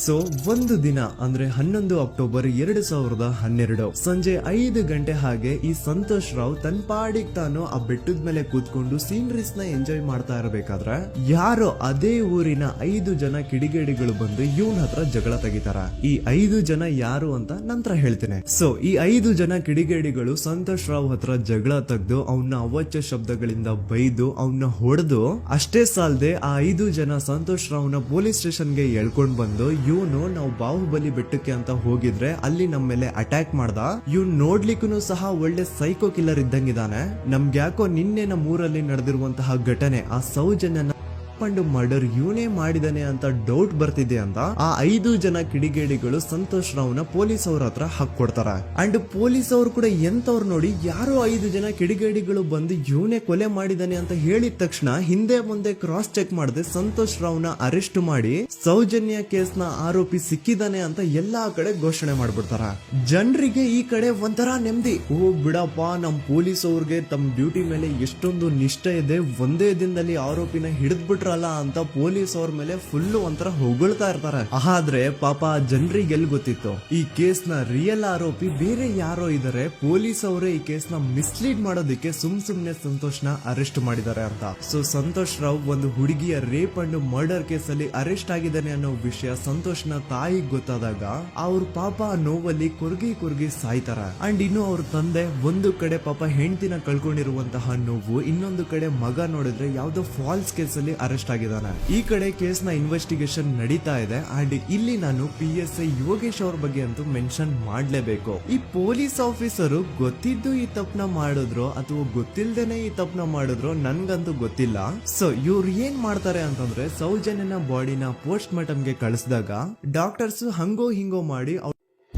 ಸೊ ಒಂದು ದಿನ ಅಂದ್ರೆ 11 ಅಕ್ಟೋಬರ್ 2012 ಸಂಜೆ 5 ಗಂಟೆ ಹಾಗೆ ಈ ಸಂತೋಷ್ ರಾವ್ ತನ್ನ ಪಾಡಿಗೆ ತಾನು ಆ ಬೆಟ್ಟದ ಮೇಲೆ ಕೂತ್ಕೊಂಡು ಸೀನರೀಸ್ ನ ಎಂಜಾಯ್ ಮಾಡ್ತಾ ಇರಬೇಕಾದ್ರೆ ಯಾರೋ ಅದೇ ಊರಿನ 5 ಜನ ಕಿಡಿಗೇಡಿಗಳು ಬಂದು ಇವನ್ ಹತ್ರ ಜಗಳ ತೆಗಿತಾರ. ಈ 5 ಜನ ಯಾರು ಅಂತ ನಂತರ ಹೇಳ್ತೇನೆ. ಸೊ ಈ 5 ಜನ ಕಿಡಿಗೇಡಿಗಳು ಸಂತೋಷ್ ರಾವ್ ಹತ್ರ ಜಗಳ ತೆಗೆದು ಅವನ್ನ ಅವಾಚ್ಯ ಶಬ್ದಗಳಿಂದ ಬೈದು ಅವನ್ನ ಹೊಡೆದು, ಅಷ್ಟೇ ಸಾಲದೆ ಆ 5 ಜನ ಸಂತೋಷ್ ರಾವ್ನ ಪೊಲೀಸ್ ಸ್ಟೇಷನ್ಗೆ ಎಳ್ಕೊಂಡ್ ಬಂದು ಇವನು ನಾವು ಬಾಹುಬಲಿ ಬೆಟ್ಟಕ್ಕೆ ಅಂತ ಹೋಗಿದ್ರೆ ಅಲ್ಲಿ ನಮ್ಮ ಮೇಲೆ ಅಟ್ಯಾಕ್ ಮಾಡ್ದ, ಇವ್ನು ನೋಡ್ಲಿಕ್ಕೂ ಸಹ ಒಳ್ಳೆ ಸೈಕೋ ಕಿಲ್ಲರ್ ಇದ್ದಂಗಿದಾನೆ, ನಮ್ಗೆ ಯಾಕೋ ನಿನ್ನೆ ನಮ್ಮ ಊರಲ್ಲಿ ನಡೆದಿರುವಂತಹ ಘಟನೆ ಆ ಸೌಜನ್ಯನ ಪಂಡು ಮರ್ಡರ್ ಇವನೇ ಮಾಡಿದಾನೆ ಅಂತ ಡೌಟ್ ಬರ್ತಿದೆ ಅಂತ ಆ 5 ಜನ ಕಿಡಿಗೇಡಿಗಳು ಸಂತೋಷ್ ರಾವ್ನ ಪೊಲೀಸ್ ಅವ್ರ ಹತ್ರ ಹಾಕೊಡ್ತಾರ. ಅಂಡ್ ಪೊಲೀಸ್ ಅವ್ರು ಕೂಡ ಎಂತವ್ರು ನೋಡಿ, ಯಾರೋ 5 ಜನ ಕಿಡಿಗೇಡಿಗಳು ಬಂದು ಇವನೇ ಕೊಲೆ ಮಾಡಿದಾನೆ ಅಂತ ಹೇಳಿದ ತಕ್ಷಣ ಹಿಂದೆ ಮುಂದೆ ಕ್ರಾಸ್ ಚೆಕ್ ಮಾಡದೆ ಸಂತೋಷ್ ರಾವ್ನ ಅರೆಸ್ಟ್ ಮಾಡಿ ಸೌಜನ್ಯ ಕೇಸ್ ನ ಆರೋಪಿ ಸಿಕ್ಕಿದಾನೆ ಅಂತ ಎಲ್ಲಾ ಕಡೆ ಘೋಷಣೆ ಮಾಡ್ಬಿಡ್ತಾರ. ಜನರಿಗೆ ಈ ಕಡೆ ಒಂಥರ ನೆಮ್ಮದಿ, ಓ ಬಿಡಪ್ಪ ನಮ್ ಪೊಲೀಸ್ ಅವ್ರಿಗೆ ತಮ್ಮ ಡ್ಯೂಟಿ ಮೇಲೆ ಎಷ್ಟೊಂದು ನಿಷ್ಠೆ ಇದೆ, ಒಂದೇ ದಿನದಲ್ಲಿ ಆರೋಪಿನ ಹಿಡಿದ್ಬಿಟ್ರಲ್ಲ ಅಂತ ಪೊಲೀಸ್ ಅವ್ರ ಮೇಲೆ ಫುಲ್ ಒಂಥರ ಹೊಗಳ್ತಾ ಇರ್ತಾರೆ. ಆದ್ರೆ ಪಾಪ ಜನರಿಗೆ ಎಲ್ಲಿ ಗೊತ್ತಿತ್ತು ಈ ಕೇಸ್ ನ ರಿಯಲ್ ಆರೋಪಿ ಬೇರೆ ಯಾರೋ ಇದಾರೆ, ಪೊಲೀಸ್ ಅವರೇ ಈ ಕೇಸ್ ನ ಮಿಸ್ಲೀಡ್ ಮಾಡೋದಕ್ಕೆ ಸುಮ್ನೆ ಸಂತೋಷ್ ನ ಅರೆಸ್ಟ್ ಮಾಡಿದ್ದಾರೆ ಅಂತ. ಸೊ ಸಂತೋಷ್ ರಾವ್ ಒಂದು ಹುಡುಗಿಯ ರೇಪ್ ಅಂಡ್ ಮರ್ಡರ್ ಕೇಸ್ ಅಲ್ಲಿ ಅರೆಸ್ಟ್ ಆಗಿದ್ದಾನೆ ಅನ್ನೋ ವಿಷಯ ಸಂತೋಷ್ ನ ತಾಯಿಗೆ ಗೊತ್ತಾದಾಗ ಅವ್ರ ಪಾಪ ನೋವಲ್ಲಿ ಕುರ್ಗಿ ಸಾಯ್ತಾರ. ಅಂಡ್ ಇನ್ನು ಅವ್ರ ತಂದೆ ಒಂದು ಕಡೆ ಪಾಪ ಹೆಂಡತಿನ ಕಳ್ಕೊಂಡಿರುವಂತಹ ನೋವು, ಇನ್ನೊಂದು ಕಡೆ ಮಗ ನೋಡಿದ್ರೆ ಯಾವ್ದೋ ಫಾಲ್ಸ್ ಕೇಸ್ ಅಲ್ಲಿ ಅರೆಸ್ಟ್ ಆಗಿದ್ದಾನೆ. ಈ ಕಡೆ ಕೇಸ್ ನ ಇನ್ವೆಸ್ಟಿಗೇಷನ್ ನಡೀತಾ ಇದೆ. ಅಂಡ್ ಇಲ್ಲಿ ನಾನು PSI ಯೋಗೇಶ್ ಅವ್ರ ಬಗ್ಗೆ ಅಂತೂ ಮೆನ್ಷನ್ ಮಾಡ್ಲೇಬೇಕು. ಈ ಪೊಲೀಸ್ ಆಫೀಸರು ಗೊತ್ತಿದ್ದು ಈ ತಪ್ಪನ ಮಾಡಿದ್ರು ಅಥವಾ ಗೊತ್ತಿಲ್ದೇನೆ ಈ ತಪ್ಪನ ಮಾಡಿದ್ರು ನನ್ಗಂತೂ ಗೊತ್ತಿಲ್ಲ. ಸೊ ಇವ್ರು ಏನ್ ಮಾಡ್ತಾರೆ ಅಂತಂದ್ರೆ, ಸೌಜನ್ಯನ ಬಾಡಿನ ಪೋಸ್ಟ್ ಮಾರ್ಟಮ್ ಗೆ ಕಳಿಸಿದಾಗ ಡಾಕ್ಟರ್ಸ್ ಹಂಗೋ ಹಿಂಗೋ ಮಾಡಿ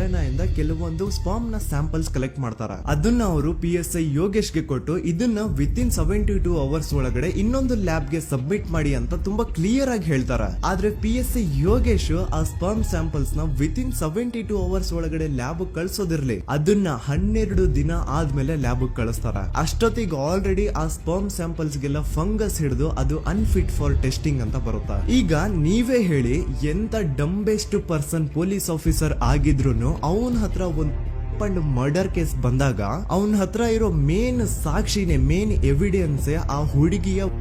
ಇಂದ ಕೆಲವೊಂದು ಸ್ಪಾಮ್ ನ ಸ್ಯಾಂಪಲ್ಸ್ ಕಲೆಕ್ಟ್ ಮಾಡ್ತಾರ. ಅದನ್ನ ಅವರು PSI ಯೋಗೇಶ್ಗೆ ಕೊಟ್ಟು ಇದನ್ನ ವಿತಿನ್ 72 ಅವರ್ಸ್ ಒಳಗಡೆ ಇನ್ನೊಂದು ಲ್ಯಾಬ್ ಗೆ ಸಬ್ಮಿಟ್ ಮಾಡಿ ಅಂತ ತುಂಬಾ ಕ್ಲಿಯರ್ ಆಗಿ ಹೇಳ್ತಾರ. ಆದ್ರೆ PSI ಯೋಗೇಶ್ ಆ ಸ್ಪಾಮ್ ಸ್ಯಾಂಪಲ್ಸ್ ನ ವಿತಿನ್ 72 ಅವರ್ಸ್ ಒಳಗಡೆ ಲ್ಯಾಬ್ ಕಳ್ಸೋದಿರ್ಲಿ, ಅದನ್ನ 12 ದಿನ ಆದ್ಮೇಲೆ ಲ್ಯಾಬ್ ಕಳಿಸ್ತಾರ. ಅಷ್ಟೊತ್ತಿಗೆ ಆಲ್ರೆಡಿ ಆ ಸ್ಪಾಮ್ ಸ್ಯಾಂಪಲ್ಸ್ ಗೆಲ್ಲ ಫಂಗಸ್ ಹಿಡಿದು ಅದು ಅನ್ಫಿಟ್ ಫಾರ್ ಟೆಸ್ಟಿಂಗ್ ಅಂತ ಬರುತ್ತಾ. ಈಗ ನೀವೇ ಹೇಳಿ, ಎಂತ ಡಂಬೆಸ್ಟ್ ಪರ್ಸನ್ ಪೊಲೀಸ್ ಆಫೀಸರ್ ಆಗಿದ್ರು ಅವನ ಹತ್ರ ಒಂದು ಮರ್ಡರ್ ಕೇಸ್ ಬಂದಾಗ ಅವನ ಹತ್ರ ಇರೋ ಮೇನ್ ಸಾಕ್ಷಿನೇ, ಮೇನ್ ಎವಿಡೆನ್ಸ್ ಆ ಹುಡುಗಿಯ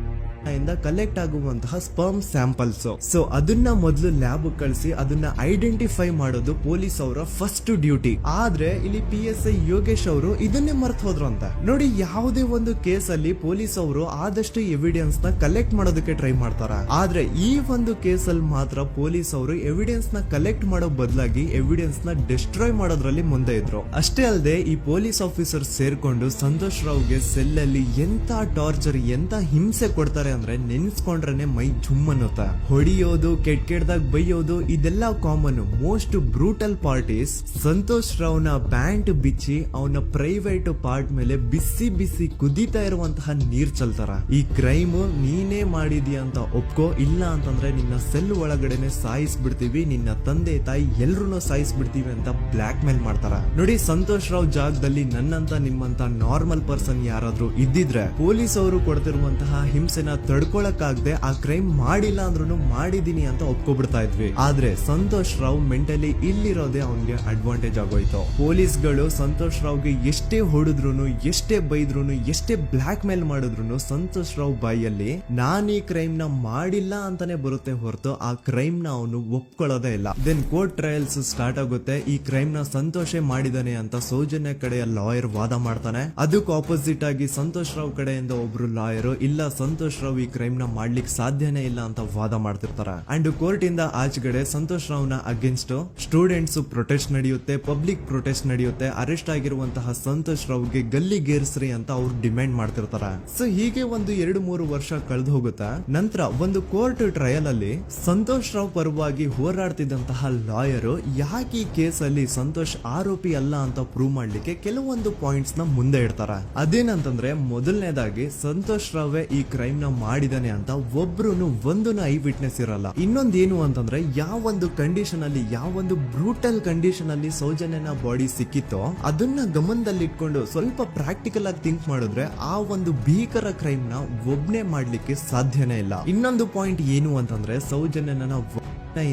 ಇಂದ ಕಲೆಕ್ಟ್ ಆಗುವಂತಹ ಸ್ಪರ್ಮ್ ಸ್ಯಾಂಪಲ್ಸ್. ಸೊ ಅದನ್ನ ಮೊದಲು ಲ್ಯಾಬ್ ಕಳಿಸಿ ಅದನ್ನ ಐಡೆಂಟಿಫೈ ಮಾಡೋದು ಪೊಲೀಸ್ ಅವರ ಫಸ್ಟ್ ಡ್ಯೂಟಿ. ಆದ್ರೆ ಇಲ್ಲಿ PSI ಯೋಗೇಶ್ ಅವರು ಇದನ್ನೇ ಮರ್ತು ಹೋದ್ರು ಅಂತ ನೋಡಿ. ಯಾವುದೇ ಒಂದು ಕೇಸ್ ಅಲ್ಲಿ ಪೊಲೀಸ್ ಅವರು ಆದಷ್ಟು ಎವಿಡೆನ್ಸ್ ನ ಕಲೆಕ್ಟ್ ಮಾಡೋದಕ್ಕೆ ಟ್ರೈ ಮಾಡ್ತಾರ. ಆದ್ರೆ ಈ ಒಂದು ಕೇಸ್ ಅಲ್ಲಿ ಮಾತ್ರ ಪೊಲೀಸ್ ಅವರು ಎವಿಡೆನ್ಸ್ ನ ಕಲೆಕ್ಟ್ ಮಾಡೋ ಬದಲಾಗಿ ಎವಿಡೆನ್ಸ್ ನ ಡಿಸ್ಟ್ರಾಯ್ ಮಾಡೋದ್ರಲ್ಲಿ ಮುಂದೆ ಇದ್ರು. ಅಷ್ಟೇ ಅಲ್ಲದೆ ಈ ಪೊಲೀಸ್ ಆಫೀಸರ್ ಸೇರ್ಕೊಂಡು ಸಂತೋಷ್ ರಾವ್ಗೆ ಸೆಲ್ ಅಲ್ಲಿ ಎಂತ ಟಾರ್ಚರ್, ಎಂತ ಹಿಂಸೆ ಕೊಡ್ತಾರೆ ಅಂದ್ರೆ ನೆನ್ಸ್ಕೊಂಡ್ರೆ ಮೈ ಜುಮ್ ಅನ್ನುತ್ತ. ಹೊಡಿಯೋದು, ಕೆಟ್ಟದಾಗ ಬೈಯೋದು ಇದೆಲ್ಲ common. Most brutal parties Santosh ರಾವ್ನ ಪ್ಯಾಂಟ್ ಬಿಚ್ಚಿ ಅವನ ಪ್ರೈವೇಟ್ ಪಾರ್ಟ್ ಮೇಲೆ ಬಿಸಿ ಬಿಸಿ ಕುದೀತಾ ಇರುವಂತಹ ನೀರ್ ಚಲ್ತಾರ. ಈ ಕ್ರೈಮ್ ನೀನೇ ಮಾಡಿದ್ಯಾ ಅಂತ ಒಪ್ಕೋ, ಇಲ್ಲ ಅಂತಂದ್ರೆ ನಿನ್ನ ಸೆಲ್ ಒಳಗಡೆನೆ ಸಾಯಿಸ್ಬಿಡ್ತೀವಿ, ನಿನ್ನ ತಂದೆ ತಾಯಿ ಎಲ್ರು ಸಾಯಿಸ್ಬಿಡ್ತೀವಿ ಅಂತ ಬ್ಲಾಕ್ ಮೇಲ್ ಮಾಡ್ತಾರ. ನೋಡಿ, ಸಂತೋಷ್ ರಾವ್ ಜಾಗದಲ್ಲಿ ನನ್ನಂತ ನಿಮ್ಮಂತ ನಾರ್ಮಲ್ ಪರ್ಸನ್ ಯಾರಾದ್ರೂ ಇದ್ದಿದ್ರೆ ಪೊಲೀಸ್ ಅವರು ಕೊಡ್ತಿರುವಂತಹ ಹಿಂಸೆನ ತಡ್ಕೊಳಕ್ಕಾಗದೆ ಆ ಕ್ರೈಮ್ ಮಾಡಿಲ್ಲ ಅಂದ್ರೂ ಮಾಡಿದೀನಿ ಅಂತ ಒಪ್ಕೊಬಿಡ್ತಾ ಇದ್ವಿ. ಆದ್ರೆ ಸಂತೋಷ್ ರಾವ್ ಮೆಂಟಲಿ ಇಲ್ಲಿರೋದೇ ಅವನ್ಗೆ ಅಡ್ವಾಂಟೇಜ್ ಆಗೋಯ್ತು. ಪೊಲೀಸ್ಗಳು ಸಂತೋಷ್ ರಾವ್ಗೆ ಎಷ್ಟೇ ಹೊಡೆದ್ರು, ಎಷ್ಟೇ ಬೈದ್ರು, ಎಷ್ಟೇ ಬ್ಲಾಕ್ ಮೇಲ್ ಮಾಡಿದ್ರು ಸಂತೋಷ್ ರಾವ್ ಬಾಯಲ್ಲಿ ನಾನ್ ಈ ಕ್ರೈಮ್ ನ ಮಾಡಿಲ್ಲ ಅಂತಾನೆ ಬರುತ್ತೆ ಹೊರತು ಆ ಕ್ರೈಮ್ ನ ಅವನು ಒಪ್ಕೊಳ್ಳೋದೇ ಇಲ್ಲ. ದೆನ್ ಕೋರ್ಟ್ ಟ್ರಯಲ್ಸ್ ಸ್ಟಾರ್ಟ್ ಆಗುತ್ತೆ. ಈ ಕ್ರೈಮ್ ನ ಸಂತೋಷೇ ಮಾಡಿದಾನೆ ಅಂತ ಸೌಜನ್ಯ ಕಡೆಯ ಲಾಯರ್ ವಾದ ಮಾಡ್ತಾನೆ. ಅದಕ್ಕೆ ಆಪೋಸಿಟ್ ಆಗಿ ಸಂತೋಷ್ ರಾವ್ ಕಡೆಯಿಂದ ಒಬ್ರು ಲಾಯರ್ ಇಲ್ಲ, ಸಂತೋಷ್ ರಾವ್ ಈ ಕ್ರೈಮ್ ನ ಮಾಡ್ಲಿಕ್ಕೆ ಸಾಧ್ಯನೇ ಇಲ್ಲ ಅಂತ ವಾದ ಮಾಡ್ತಿರ್ತಾರ. ಅಂಡ್ ಕೋರ್ಟ್ ಇಂದ ಆಚೆಗಡೆ ಸಂತೋಷ್ ರಾವ್ ನ ಅಗೇನ್ಸ್ಟ್ ಸ್ಟೂಡೆಂಟ್ಸ್ ಪ್ರೊಟೆಸ್ಟ್ ನಡೆಯುತ್ತೆ, ಪಬ್ಲಿಕ್ ಪ್ರೊಟೆಸ್ಟ್ ನಡೆಯುತ್ತೆ. ಅರೆಸ್ಟ್ ಆಗಿರುವಂತಹ ಸಂತೋಷ್ ರಾವ್ಗೆ ಗಲ್ಲಿಗೇರಿಸ್ರಿ ಅಂತ ಅವ್ರು ಡಿಮ್ಯಾಂಡ್ ಮಾಡ್ತಿರ್ತಾರ. ಸೊ ಹೀಗೆ ಒಂದು 2-3 ವರ್ಷ ಕಳೆದು ಹೋಗುತ್ತಾ. ನಂತರ ಒಂದು ಕೋರ್ಟ್ ಟ್ರಯಲ್ ಅಲ್ಲಿ ಸಂತೋಷ್ ರಾವ್ ಪರವಾಗಿ ಹೋರಾಡ್ತಿದ್ದಂತಹ ಲಾಯರ್ ಯಾಕೆ ಈ ಕೇಸ್ ಅಲ್ಲಿ ಸಂತೋಷ್ ಆರೋಪಿ ಅಲ್ಲ ಅಂತ ಪ್ರೂವ್ ಮಾಡ್ಲಿಕ್ಕೆ ಕೆಲವೊಂದು ಪಾಯಿಂಟ್ಸ್ ನ ಮುಂದೆ ಇಡ್ತಾರ. ಅದೇನಂತಂದ್ರೆ, ಮೊದಲನೇದಾಗಿ ಸಂತೋಷ್ ರಾವ್ ಈ ಕ್ರೈಮ್ ನ ಮಾಡಿದಾನೆ ಅಂತ ಒಬ್ರು ಒಂದು ಐ ವಿಟ್ನೆಸ್ ಇರಲ್ಲ. ಇನ್ನೊಂದೇನು ಅಂತಂದ್ರೆ, ಯಾವೊಂದು ಕಂಡೀಷನ್ ಅಲ್ಲಿ, ಯಾವೊಂದು ಬ್ರೂಟಲ್ ಕಂಡೀಷನ್ ಅಲ್ಲಿ ಸೌಜನ್ಯನ ಬಾಡಿ ಸಿಕ್ಕಿತ್ತೋ ಅದನ್ನ ಗಮನದಲ್ಲಿಟ್ಕೊಂಡು ಸ್ವಲ್ಪ ಪ್ರಾಕ್ಟಿಕಲ್ ಆಗಿ ಥಿಂಕ್ ಮಾಡಿದ್ರೆ ಆ ಒಂದು ಭೀಕರ ಕ್ರೈಮ್ ನ ಒಬ್ನೇ ಮಾಡ್ಲಿಕ್ಕೆ ಸಾಧ್ಯನೇ ಇಲ್ಲ. ಇನ್ನೊಂದು ಪಾಯಿಂಟ್ ಏನು ಅಂತಂದ್ರೆ, ಸೌಜನ್ಯನ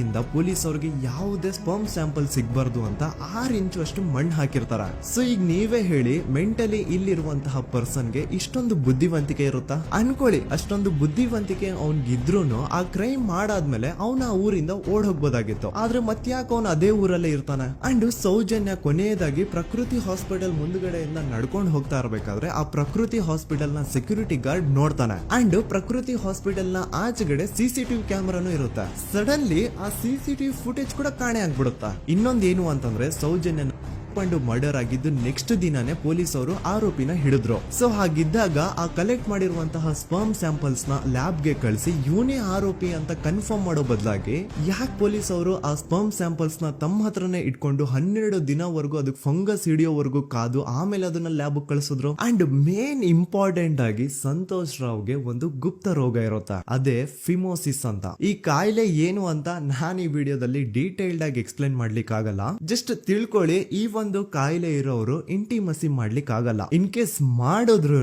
ಇಂದ ಪೊಲೀಸ್ ಅವ್ರಿಗೆ ಯಾವುದೇ ಸ್ಪರ್ಮ್ ಸ್ಯಾಂಪಲ್ ಸಿಗ್ಬಾರ್ದು ಅಂತ 6 ಇಂಚು ಅಷ್ಟು ಮಣ್ಣು ಹಾಕಿರ್ತಾರ. ಸೊ ಈಗ ನೀವೇ ಹೇಳಿ, ಮೆಂಟಲಿ ಇಲ್ಲಿರುವಂತಹ ಪರ್ಸನ್ಗೆ ಇಷ್ಟೊಂದು ಬುದ್ಧಿವಂತಿಕೆ ಇರುತ್ತಾ ಅನ್ಕೊಳ್ಳಿ. ಅಷ್ಟೊಂದು ಬುದ್ಧಿವಂತಿಕೆ ಅವ್ನಿಗಿದ್ರೂನು ಆ ಕ್ರೈಮ್ ಮಾಡಾದ್ಮೇಲೆ ಅವನ ಊರಿಂದ ಓಡ್ ಹೋಗ್ಬೋದಾಗಿತ್ತು. ಆದ್ರೆ ಮತ್ತ್ಯಾಕೆ ಅವನು ಅದೇ ಊರಲ್ಲೇ ಇರ್ತಾನೆ. ಅಂಡ್ ಸೌಜನ್ಯ ಕೊನೆಯದಾಗಿ ಪ್ರಕೃತಿ ಹಾಸ್ಪಿಟಲ್ ಮುಂದ್ಗಡೆಯಿಂದ ನಡ್ಕೊಂಡು ಹೋಗ್ತಾ ಇರ್ಬೇಕಾದ್ರೆ ಆ ಪ್ರಕೃತಿ ಹಾಸ್ಪಿಟಲ್ ನ ಸೆಕ್ಯೂರಿಟಿ ಗಾರ್ಡ್ ನೋಡ್ತಾನೆ. ಅಂಡ್ ಪ್ರಕೃತಿ ಹಾಸ್ಪಿಟಲ್ ನ ಆಚೆಗಡೆ CCTV ಕ್ಯಾಮರಾನು ಇರುತ್ತೆ. ಸಡನ್ಲಿ ಆ CCTV ಫುಟೇಜ್ ಕೂಡ ಕಾಣೆ ಆಗ್ಬಿಡುತ್ತಾ. ಇನ್ನೊಂದೇನು ಅಂತಂದ್ರೆ, ಸೌಜನ್ಯ ಮರ್ಡರ್ ಆಗಿದ್ದು ನೆಕ್ಸ್ಟ್ ದಿನಾನೇ ಪೊಲೀಸ್ ಅವರು ಆರೋಪಿನ ಹಿಡಿದ್ರು. ಸೊ ಹಾಗಿದ್ದಾಗ ಆ ಕಲೆಕ್ಟ್ ಮಾಡಿರುವಂತಹ ಸ್ಪರ್ಮ್ ಸ್ಯಾಂಪಲ್ಸ್ ನ ಲ್ಯಾಬ್ ಗೆ ಕಳಿಸಿ ಇವನೇ ಆರೋಪಿ ಅಂತ ಕನ್ಫರ್ಮ್ ಮಾಡೋ ಬದಲಾಗಿ ಯಾಕೆ ಪೊಲೀಸ್ ಅವರು ಆ ಸ್ಪರ್ಮ್ ಸ್ಯಾಂಪಲ್ಸ್ ನ ತಮ್ಮ ಹತ್ರನೇ ಇಟ್ಕೊಂಡು 12 ದಿನವರೆಗೂ ಅದಕ್ಕೆ ಫಂಗಸ್ ಹಿಡಿಯೋವರೆಗೂ ಕಾದು ಆಮೇಲೆ ಅದನ್ನ ಲ್ಯಾಬ್ ಕಳಿಸಿದ್ರು. ಅಂಡ್ ಮೇನ್ ಇಂಪಾರ್ಟೆಂಟ್ ಆಗಿ ಸಂತೋಷ್ ರಾವ್ಗೆ ಒಂದು ಗುಪ್ತ ರೋಗ ಇರುತ್ತೆ, ಅದೇ ಫಿಮೋಸಿಸ್ ಅಂತ. ಈ ಕಾಯಿಲೆ ಏನು ಅಂತ ನಾನು ಈ ವಿಡಿಯೋದಲ್ಲಿ ಡೀಟೇಲ್ಡ್ ಆಗಿ ಎಕ್ಸ್ಪ್ಲೈನ್ ಮಾಡ್ಲಿಕ್ಕೆ ಆಗಲ್ಲ. ಜಸ್ಟ್ ತಿಳ್ಕೊಳ್ಳಿ, ಈ ಒಂದು ಕಾಯಿಲೆ ಇರೋರು ಇಂಟಿಮಸಿ ಮಾಡ್ಲಿಕ್ಕೆ ಆಗಲ್ಲ. ಇನ್ ಕೇಸ್ ಮಾಡಿದ್ರು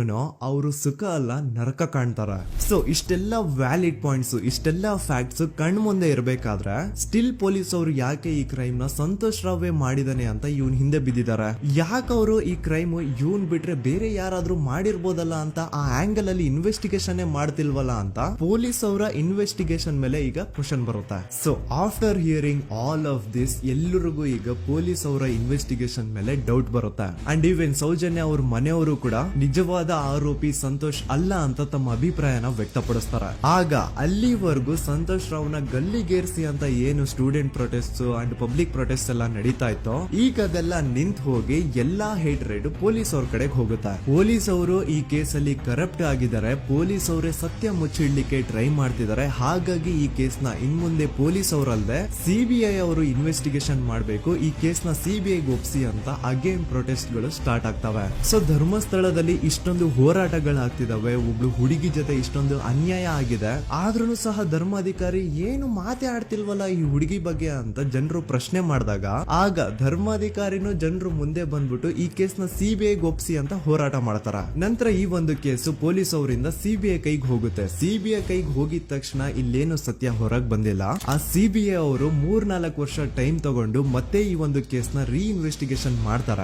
ಅವರು ಸುಖ ಅಲ್ಲ ನರಕ ಕಾಣ್ತಾರ. ಸೊ ಇಷ್ಟೆಲ್ಲ ವ್ಯಾಲಿಡ್ ಪಾಯಿಂಟ್ಸ್, ಇಷ್ಟೆಲ್ಲ ಫ್ಯಾಕ್ಟ್ಸ್ ಕಣ್ ಮುಂದೆ ಇರಬೇಕಾದ್ರೆ ಸ್ಟಿಲ್ ಪೊಲೀಸ್ ಅವರು ಯಾಕೆ ಈ ಕ್ರೈಮ್ ನ ಸಂತೋಷ್ ರಾವೇ ಮಾಡಿದಾನೆ ಅಂತ ಇವನ್ ಹಿಂದೆ ಬಿದ್ದಿದ್ದಾರೆ. ಯಾಕೆ ಅವರು ಈ ಕ್ರೈಮ್ ಇವನ್ ಬಿಟ್ರೆ ಬೇರೆ ಯಾರಾದ್ರೂ ಮಾಡಿರ್ಬೋದಲ್ಲ ಅಂತ ಆ ಆಂಗಲ್ ಅಲ್ಲಿ ಇನ್ವೆಸ್ಟಿಗೇಷನ್ ಮಾಡ್ತಿಲ್ವಲ್ಲ ಅಂತ ಪೊಲೀಸ್ ಅವರ ಇನ್ವೆಸ್ಟಿಗೇಷನ್ ಮೇಲೆ ಈಗ ಕ್ವಶನ್ ಬರುತ್ತೆ. So after hearing all of this, ಎಲ್ಲರಿಗೂ ಈಗ ಪೊಲೀಸ್ ಅವರ ಇನ್ವೆಸ್ಟಿಗೇಷನ್ ಇನ್ವೆಸ್ಟಿಗೇಷನ್ ಮೇಲೆ ಡೌಟ್ ಬರುತ್ತೆ. ಅಂಡ್ ಈವನ್ ಸೌಜನ್ಯ ಅವ್ರ ಮನೆಯವರು ಕೂಡ ನಿಜವಾದ ಆರೋಪಿ ಸಂತೋಷ್ ಅಲ್ಲ ಅಂತ ತಮ್ಮ ಅಭಿಪ್ರಾಯನ ವ್ಯಕ್ತಪಡಿಸ್ತಾರೆ. ಆಗ ಅಲ್ಲಿವರೆಗೂ ಸಂತೋಷ್ ರಾವ್ನ ಗಲ್ಲಿಗೇರಿಸಿ ಅಂತ ಏನು student protest and public protest ಎಲ್ಲ ನಡೀತಾ ಇತ್ತು, ಈಗ ಅದೆಲ್ಲ ನಿಂತ್ ಹೋಗಿ ಎಲ್ಲಾ ಹೇಟ್ ರೇಟ್ ಪೊಲೀಸ್ ಅವ್ರ ಕಡೆಗೆ ಹೋಗುತ್ತೆ. ಪೊಲೀಸ್ ಅವರು ಈ ಕೇಸಲ್ಲಿ ಕರಪ್ಟ್ ಆಗಿದ್ದಾರೆ, ಪೊಲೀಸ್ ಅವರೇ ಸತ್ಯ ಮುಚ್ಚಿಡ್ಲಿಕ್ಕೆ ಟ್ರೈ ಮಾಡ್ತಿದ್ದಾರೆ. ಹಾಗಾಗಿ ಈ ಕೇಸ್ ನ ಇನ್ಮುಂದೆ ಪೊಲೀಸ್ ಅವರಲ್ಲದೆ ಸಿಬಿಐ ಅವರು ಇನ್ವೆಸ್ಟಿಗೇಷನ್ ಮಾಡಬೇಕು, ಈ ಕೇಸ್ ನ ಸಿಬಿಐ ಒಪ್ಸಿ ಅಂತ ಅಗೇನ್ ಪ್ರೊಟೆಸ್ಟ್ ಗಳು ಸ್ಟಾರ್ಟ್ ಆಗ್ತವೆ. ಸೊ ಧರ್ಮಸ್ಥಳದಲ್ಲಿ ಇಷ್ಟೊಂದು ಹೋರಾಟಗಳಾಗ್ತಿದಾವೆ, ಒಬ್ಳು ಹುಡುಗಿ ಜೊತೆ ಇಷ್ಟೊಂದು ಅನ್ಯಾಯ ಆಗಿದೆ, ಆದ್ರೂ ಸಹ ಧರ್ಮಾಧಿಕಾರಿ ಏನು ಮಾತೇ ಆಡ್ತಿಲ್ವಲ್ಲ ಈ ಹುಡುಗಿ ಬಗ್ಗೆ ಅಂತ ಜನರು ಪ್ರಶ್ನೆ ಮಾಡಿದಾಗ ಆಗ ಧರ್ಮಾಧಿಕಾರಿನೂ ಜನರು ಮುಂದೆ ಬಂದ್ಬಿಟ್ಟು ಈ ಕೇಸ್ ನ ಸಿಬಿಐ ಒಪ್ಸಿ ಅಂತ ಹೋರಾಟ ಮಾಡ್ತಾರ. ನಂತರ ಈ ಒಂದು ಕೇಸು ಪೊಲೀಸ್ ಅವರಿಂದ ಸಿಬಿಐ ಕೈಗೆ ಹೋಗುತ್ತೆ. ಸಿಬಿಐ ಕೈಗೆ ಹೋಗಿದ ತಕ್ಷಣ ಇಲ್ಲೇನು ಸತ್ಯ ಹೊರಗ್ ಬಂದಿಲ್ಲ. ಆ ಸಿಬಿಐ ಅವರು 3-4 ವರ್ಷ ಟೈಮ್ ತಗೊಂಡು ಮತ್ತೆ ಈ ಒಂದು ಕೇಸ್ ನ ರೀ ಇನ್ವೆಸ್ಟಿಗೇಷನ್ ಮಾಡ್ತಾರ.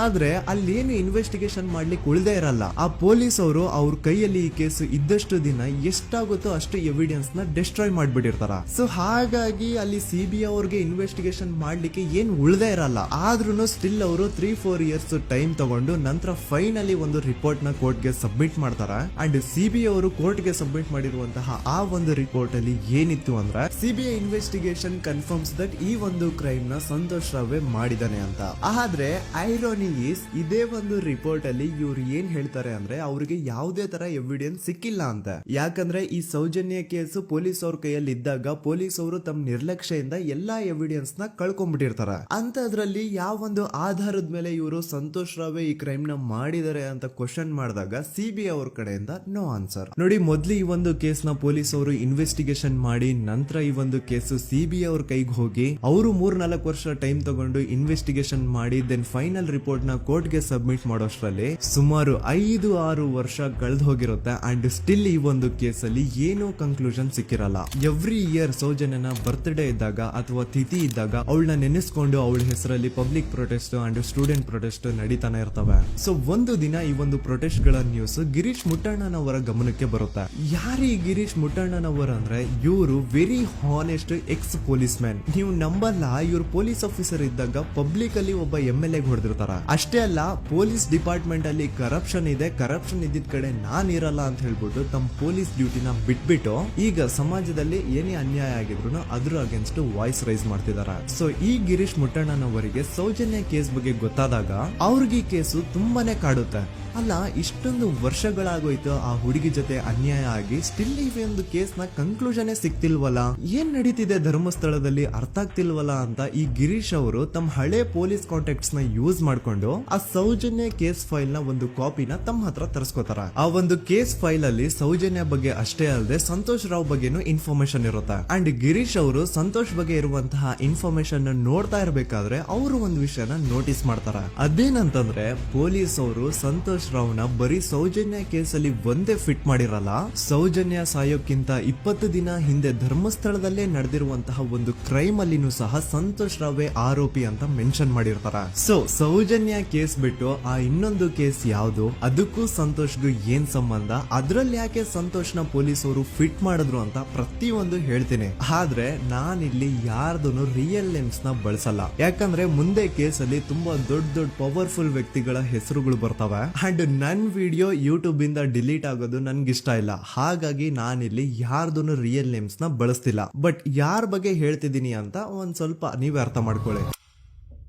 ಆದ್ರೆ ಅಲ್ಲೇನು ಇನ್ವೆಸ್ಟಿಗೇಷನ್ ಮಾಡ್ಲಿಕ್ಕೆ ಉಳ್ದೇ ಇರಲ್ಲ. ಆ ಪೊಲೀಸ್ ಅವರು ಅವ್ರ ಕೈಯಲ್ಲಿ ಈ ಕೇಸ್ ಇದ್ದಷ್ಟು ದಿನ ಎಷ್ಟಾಗುತ್ತೋ ಅಷ್ಟು ಎವಿಡೆನ್ಸ್ ನ ಡಿಸ್ಟ್ರಾಯ್ ಮಾಡ್ಬಿಟ್ಟಿರ್ತಾರ. ಸೊ ಹಾಗಾಗಿ ಅಲ್ಲಿ ಸಿಬಿಐ ಅವ್ರಿಗೆ ಇನ್ವೆಸ್ಟಿಗೇಷನ್ ಮಾಡ್ಲಿಕ್ಕೆ ಏನ್ ಉಳ್ದೇ ಇರಲ್ಲ. ಆದ್ರೂ ಸ್ಟಿಲ್ ಅವರು 3-4 ಇಯರ್ಸ್ ಟೈಮ್ ತಗೊಂಡು ನಂತರ ಫೈನಲಿ ಒಂದು ರಿಪೋರ್ಟ್ ನ ಕೋರ್ಟ್ ಗೆ ಸಬ್ಮಿಟ್ ಮಾಡ್ತಾರ. ಅಂಡ್ ಸಿಬಿಐ ಅವರು ಕೋರ್ಟ್ ಗೆ ಸಬ್ಮಿಟ್ ಮಾಡಿರುವಂತಹ ಆ ಒಂದು ರಿಪೋರ್ಟ್ ಅಲ್ಲಿ ಏನಿತ್ತು ಅಂದ್ರೆ ಸಿಬಿಐ ಇನ್ವೆಸ್ಟಿಗೇಷನ್ ಕನ್ಫರ್ಮ್ಸ್ ದಟ್ ಈ ಒಂದು ಕ್ರೈಮ್ ನ ಸಂತೋಷ್ ರಾವ್ ಮಾಡಿದಾನೆ ಅಂತ. ಆದ್ರೆ ಐರಾನಿ ಈಸ್ ಇದೇ ಒಂದು ರಿಪೋರ್ಟ್ ಅಲ್ಲಿ ಇವ್ರು ಏನ್ ಹೇಳ್ತಾರೆ ಅಂದ್ರೆ ಅವ್ರಿಗೆ ಯಾವುದೇ ತರ ಎವಿಡೆನ್ಸ್ ಸಿಕ್ಕಿಲ್ಲ ಅಂತ. ಯಾಕಂದ್ರೆ ಈ ಸೌಜನ್ಯ ಕೇಸ್ ಪೊಲೀಸ್ ಅವ್ರ ಕೈಯಲ್ಲಿ ಇದ್ದಾಗ ಪೊಲೀಸ್ ಅವರು ತಮ್ಮ ನಿರ್ಲಕ್ಷ್ಯದಿಂದ ಎಲ್ಲಾ ಎವಿಡೆನ್ಸ್ ನ ಕಳ್ಕೊಂಡ್ಬಿಟ್ಟಿರ್ತಾರ. ಅಂತದ್ರಲ್ಲಿ ಯಾವ ಒಂದು ಆಧಾರದ ಮೇಲೆ ಇವರು ಸಂತೋಷ್ ರಾವ್ ಈ ಕ್ರೈಮ್ ನ ಮಾಡಿದ್ದಾರೆ ಅಂತ ಕ್ವಶನ್ ಮಾಡಿದಾಗ ಸಿಬಿಐ ಅವ್ರ ಕಡೆಯಿಂದ ನೋ ಆನ್ಸರ್. ನೋಡಿ, ಮೊದ್ಲು ಈ ಒಂದು ಕೇಸ್ ನ ಪೊಲೀಸ್ ಅವರು ಇನ್ವೆಸ್ಟಿಗೇಷನ್ ಮಾಡಿ ನಂತರ ಈ ಒಂದು ಕೇಸ್ ಸಿಬಿಐ ಅವ್ರ ಕೈಗೆ ಹೋಗಿ ಅವರು 3-4 ವರ್ಷ ಟೈಮ್ ತಗೊಂಡು ಇನ್ವೆಸ್ಟಿಗೇಷನ್ ಮಾಡಿ ದೆನ್ ಫೈನಲ್ ರಿಪೋರ್ಟ್ ನ ಕೋರ್ಟ್ ಗೆ ಸಬ್ಮಿಟ್ ಮಾಡೋಷ್ಟ್ರಲ್ಲಿ ಸುಮಾರು 5-6 ವರ್ಷ ಕಳೆದು ಹೋಗಿರುತ್ತೆ. ಅಂಡ್ ಸ್ಟಿಲ್ ಈ ಒಂದು ಕೇಸ್ ಅಲ್ಲಿ ಏನೂ ಕನ್ಕ್ಲೂಷನ್ ಸಿಕ್ಕಿರಲ್ಲ. ಎವ್ರಿ ಇಯರ್ ಸೌಜನ್ಯನ ಬರ್ತ್ಡೇ ಇದ್ದಾಗ ಅಥವಾ ತಿಥಿ ಇದ್ದಾಗ ಅವಳನ್ನ ನೆನೆಸ್ಕೊಂಡು ಅವಳ ಹೆಸರಲ್ಲಿ public protest and student protest ನಡೀತಾನೆ ಇರ್ತವೆ. ಸೊ ಒಂದು ದಿನ ಈ ಒಂದು ಪ್ರೊಟೆಸ್ಟ್ ಗಳ ನ್ಯೂಸ್ ಗಿರೀಶ್ ಮುಟ್ಟಣ್ಣನವರ ಗಮನಕ್ಕೆ ಬರುತ್ತೆ. ಯಾರು ಈ ಗಿರೀಶ್ ಮುಟ್ಟಣ್ಣನವರ ಅಂದ್ರೆ ಇವರು very honest X police man. ನೀವು ನಂಬಲ್ಲ, ಇವ್ರು ಪೊಲೀಸ್ ಆಫೀಸರ್ ಇದ್ದಾಗ ಪಬ್ಲಿಕ್ ಅಲ್ಲಿ ಒಬ್ಬ MLA ಹೊಡೆದಿರ್ತಾರ. ಅಷ್ಟೇ ಅಲ್ಲ, ಪೊಲೀಸ್ ಡಿಪಾರ್ಟ್ಮೆಂಟ್ ಅಲ್ಲಿ ಕರಪ್ಷನ್ ಇದೆ, ಕರಪ್ಷನ್ ಇದ್ದಿದ್ ಕಡೆ ನಾನ್ ಇರಲ್ಲ ಅಂತ ಹೇಳ್ಬಿಟ್ಟು ತಮ್ಮ ಪೊಲೀಸ್ ಡ್ಯೂಟಿನ ಬಿಟ್ಬಿಟ್ಟು ಈಗ ಸಮಾಜದಲ್ಲಿ ಏನೇ ಅನ್ಯಾಯ ಆಗಿದ್ರು ಅದ್ರ ಅಗೇನ್ಸ್ಟ್ ವಾಯ್ಸ್ ರೈಸ್ ಮಾಡ್ತಿದಾರ. ಸೊ ಈ ಗಿರೀಶ್ ಮುಟ್ಟಣ್ಣನವರಿಗೆ ಸೌಜನ್ಯ ಕೇಸ್ ಬಗ್ಗೆ ಗೊತ್ತಾದಾಗ ಅವ್ರಿಗೆ ಈ ಕೇಸು ತುಂಬಾನೇ ಕಾಡುತ್ತೆ. ಅಲ್ಲ, ಇಷ್ಟೊಂದು ವರ್ಷಗಳಾಗೋಯ್ತು ಆ ಹುಡುಗಿ ಜೊತೆ ಅನ್ಯಾಯ ಆಗಿ, ಸ್ಟಿಲ್ ಈ ಒಂದು ಕೇಸ್ ನ ಕನ್ಕ್ಲೂಷನ್ ಸಿಕ್ತಿಲ್ವಲ್ಲ, ಏನ್ ನಡೀತಿದೆ ಧರ್ಮಸ್ಥಳದಲ್ಲಿ ಅರ್ಥ ಆಗ್ತಿಲ್ವಲ್ಲ ಅಂತ ಈ ಗಿರೀಶ್ ಅವರು ತಮ್ಮ ಹಳೆ ಪೊಲೀಸ್ ಕಾಂಟ್ಯಾಕ್ಟ್ಸ್ ನ ಯೂಸ್ ಮಾಡ್ಕೊಂಡು ಆ ಸೌಜನ್ಯ ಕೇಸ್ ಫೈಲ್ ನ ಒಂದು ಕಾಪಿನ ತಮ್ಮ ಹತ್ರ ತರಿಸ್ಕೋತಾರ. ಆ ಒಂದು ಕೇಸ್ ಫೈಲ್ ಅಲ್ಲಿ ಸೌಜನ್ಯ ಬಗ್ಗೆ ಅಷ್ಟೇ ಅಲ್ಲದೆ ಸಂತೋಷ್ ರಾವ್ ಬಗ್ಗೆನೂ ಇನ್ಫಾರ್ಮೇಶನ್ ಇರುತ್ತೆ. ಅಂಡ್ ಗಿರೀಶ್ ಅವರು ಸಂತೋಷ್ ಬಗ್ಗೆ ಇರುವಂತಹ ಇನ್ಫಾರ್ಮೇಶನ್ ನೋಡ್ತಾ ಇರ್ಬೇಕಾದ್ರೆ ಅವರು ಒಂದು ವಿಷಯನ ನೋಟಿಸ್ ಮಾಡ್ತಾರ. ಅದೇನಂತಂದ್ರೆ ಪೊಲೀಸ್ ಅವರು ಸಂತೋಷ್ ರಾವ್ನ ಬರೀ ಸೌಜನ್ಯ ಕೇಸಲ್ಲಿ ಒಂದೇ ಫಿಟ್ ಮಾಡಿರಲ್ಲ, ಸೌಜನ್ಯ ಸಾಯೋಕ್ಕಿಂತ 20 ದಿನ ಹಿಂದೆ ಧರ್ಮಸ್ಥಳದಲ್ಲೇ ನಡೆದಿರುವಂತಹ ಒಂದು ಕ್ರೈಮ್ ಅಲ್ಲಿನೂ ಸಹ ಸಂತೋಷ್ ರಾವ್ ಆರೋಪಿ ಅಂತ ಮೆನ್ಷನ್ ಮಾಡಿರ್ತಾರ. ಸೊ ಸೌಜನ್ಯ ಕೇಸ್ ಬಿಟ್ಟು ಆ ಇನ್ನೊಂದು ಕೇಸ್ ಯಾವ್ದು, ಅದಕ್ಕೂ ಸಂತೋಷ್ಗೂ ಏನ್ ಸಂಬಂಧ, ಅದ್ರಲ್ಲಿ ಯಾಕೆ ಸಂತೋಷ್ನ ಪೊಲೀಸ್ ಅವರು ಫಿಟ್ ಮಾಡಿದ್ರು ಅಂತ ಪ್ರತಿಯೊಂದು ಹೇಳ್ತೀನಿ. ಆದ್ರೆ ನಾನಿಲ್ಲಿ ಯಾರ್ದು ರಿಯಲ್ ನೇಮ್ಸ್ ನ ಬಳಸಲ್ಲ. ಯಾಕಂದ್ರೆ ಮುಂದೆ ಕೇಸಲ್ಲಿ ತುಂಬಾ ದೊಡ್ಡ ಪವರ್ಫುಲ್ ವ್ಯಕ್ತಿಗಳ ಹೆಸರುಗಳು ಬರ್ತವೆ. ಅಂಡ್ ನನ್ ವಿಡಿಯೋ ಯೂಟ್ಯೂಬ್ ಇಂದ ಡಿಲೀಟ್ ಆಗೋದು ನನ್ಗೆ ಇಷ್ಟ ಇಲ್ಲ. ಹಾಗಾಗಿ ನಾನಿಲ್ಲಿ ಯಾರ್ದು ರಿಯಲ್ ನೇಮ್ಸ್ ನ ಬಳಸ್ತಿಲ್ಲ. ಬಟ್ ಯಾರ ಬಗ್ಗೆ ಹೇಳ್ತಿದ್ದೀನಿ ಅಂತ ಒಂದ್ ಸ್ವಲ್ಪ ನೀವೇ ಅರ್ಥ ಮಾಡ್ಕೊಳ್ಳಿ.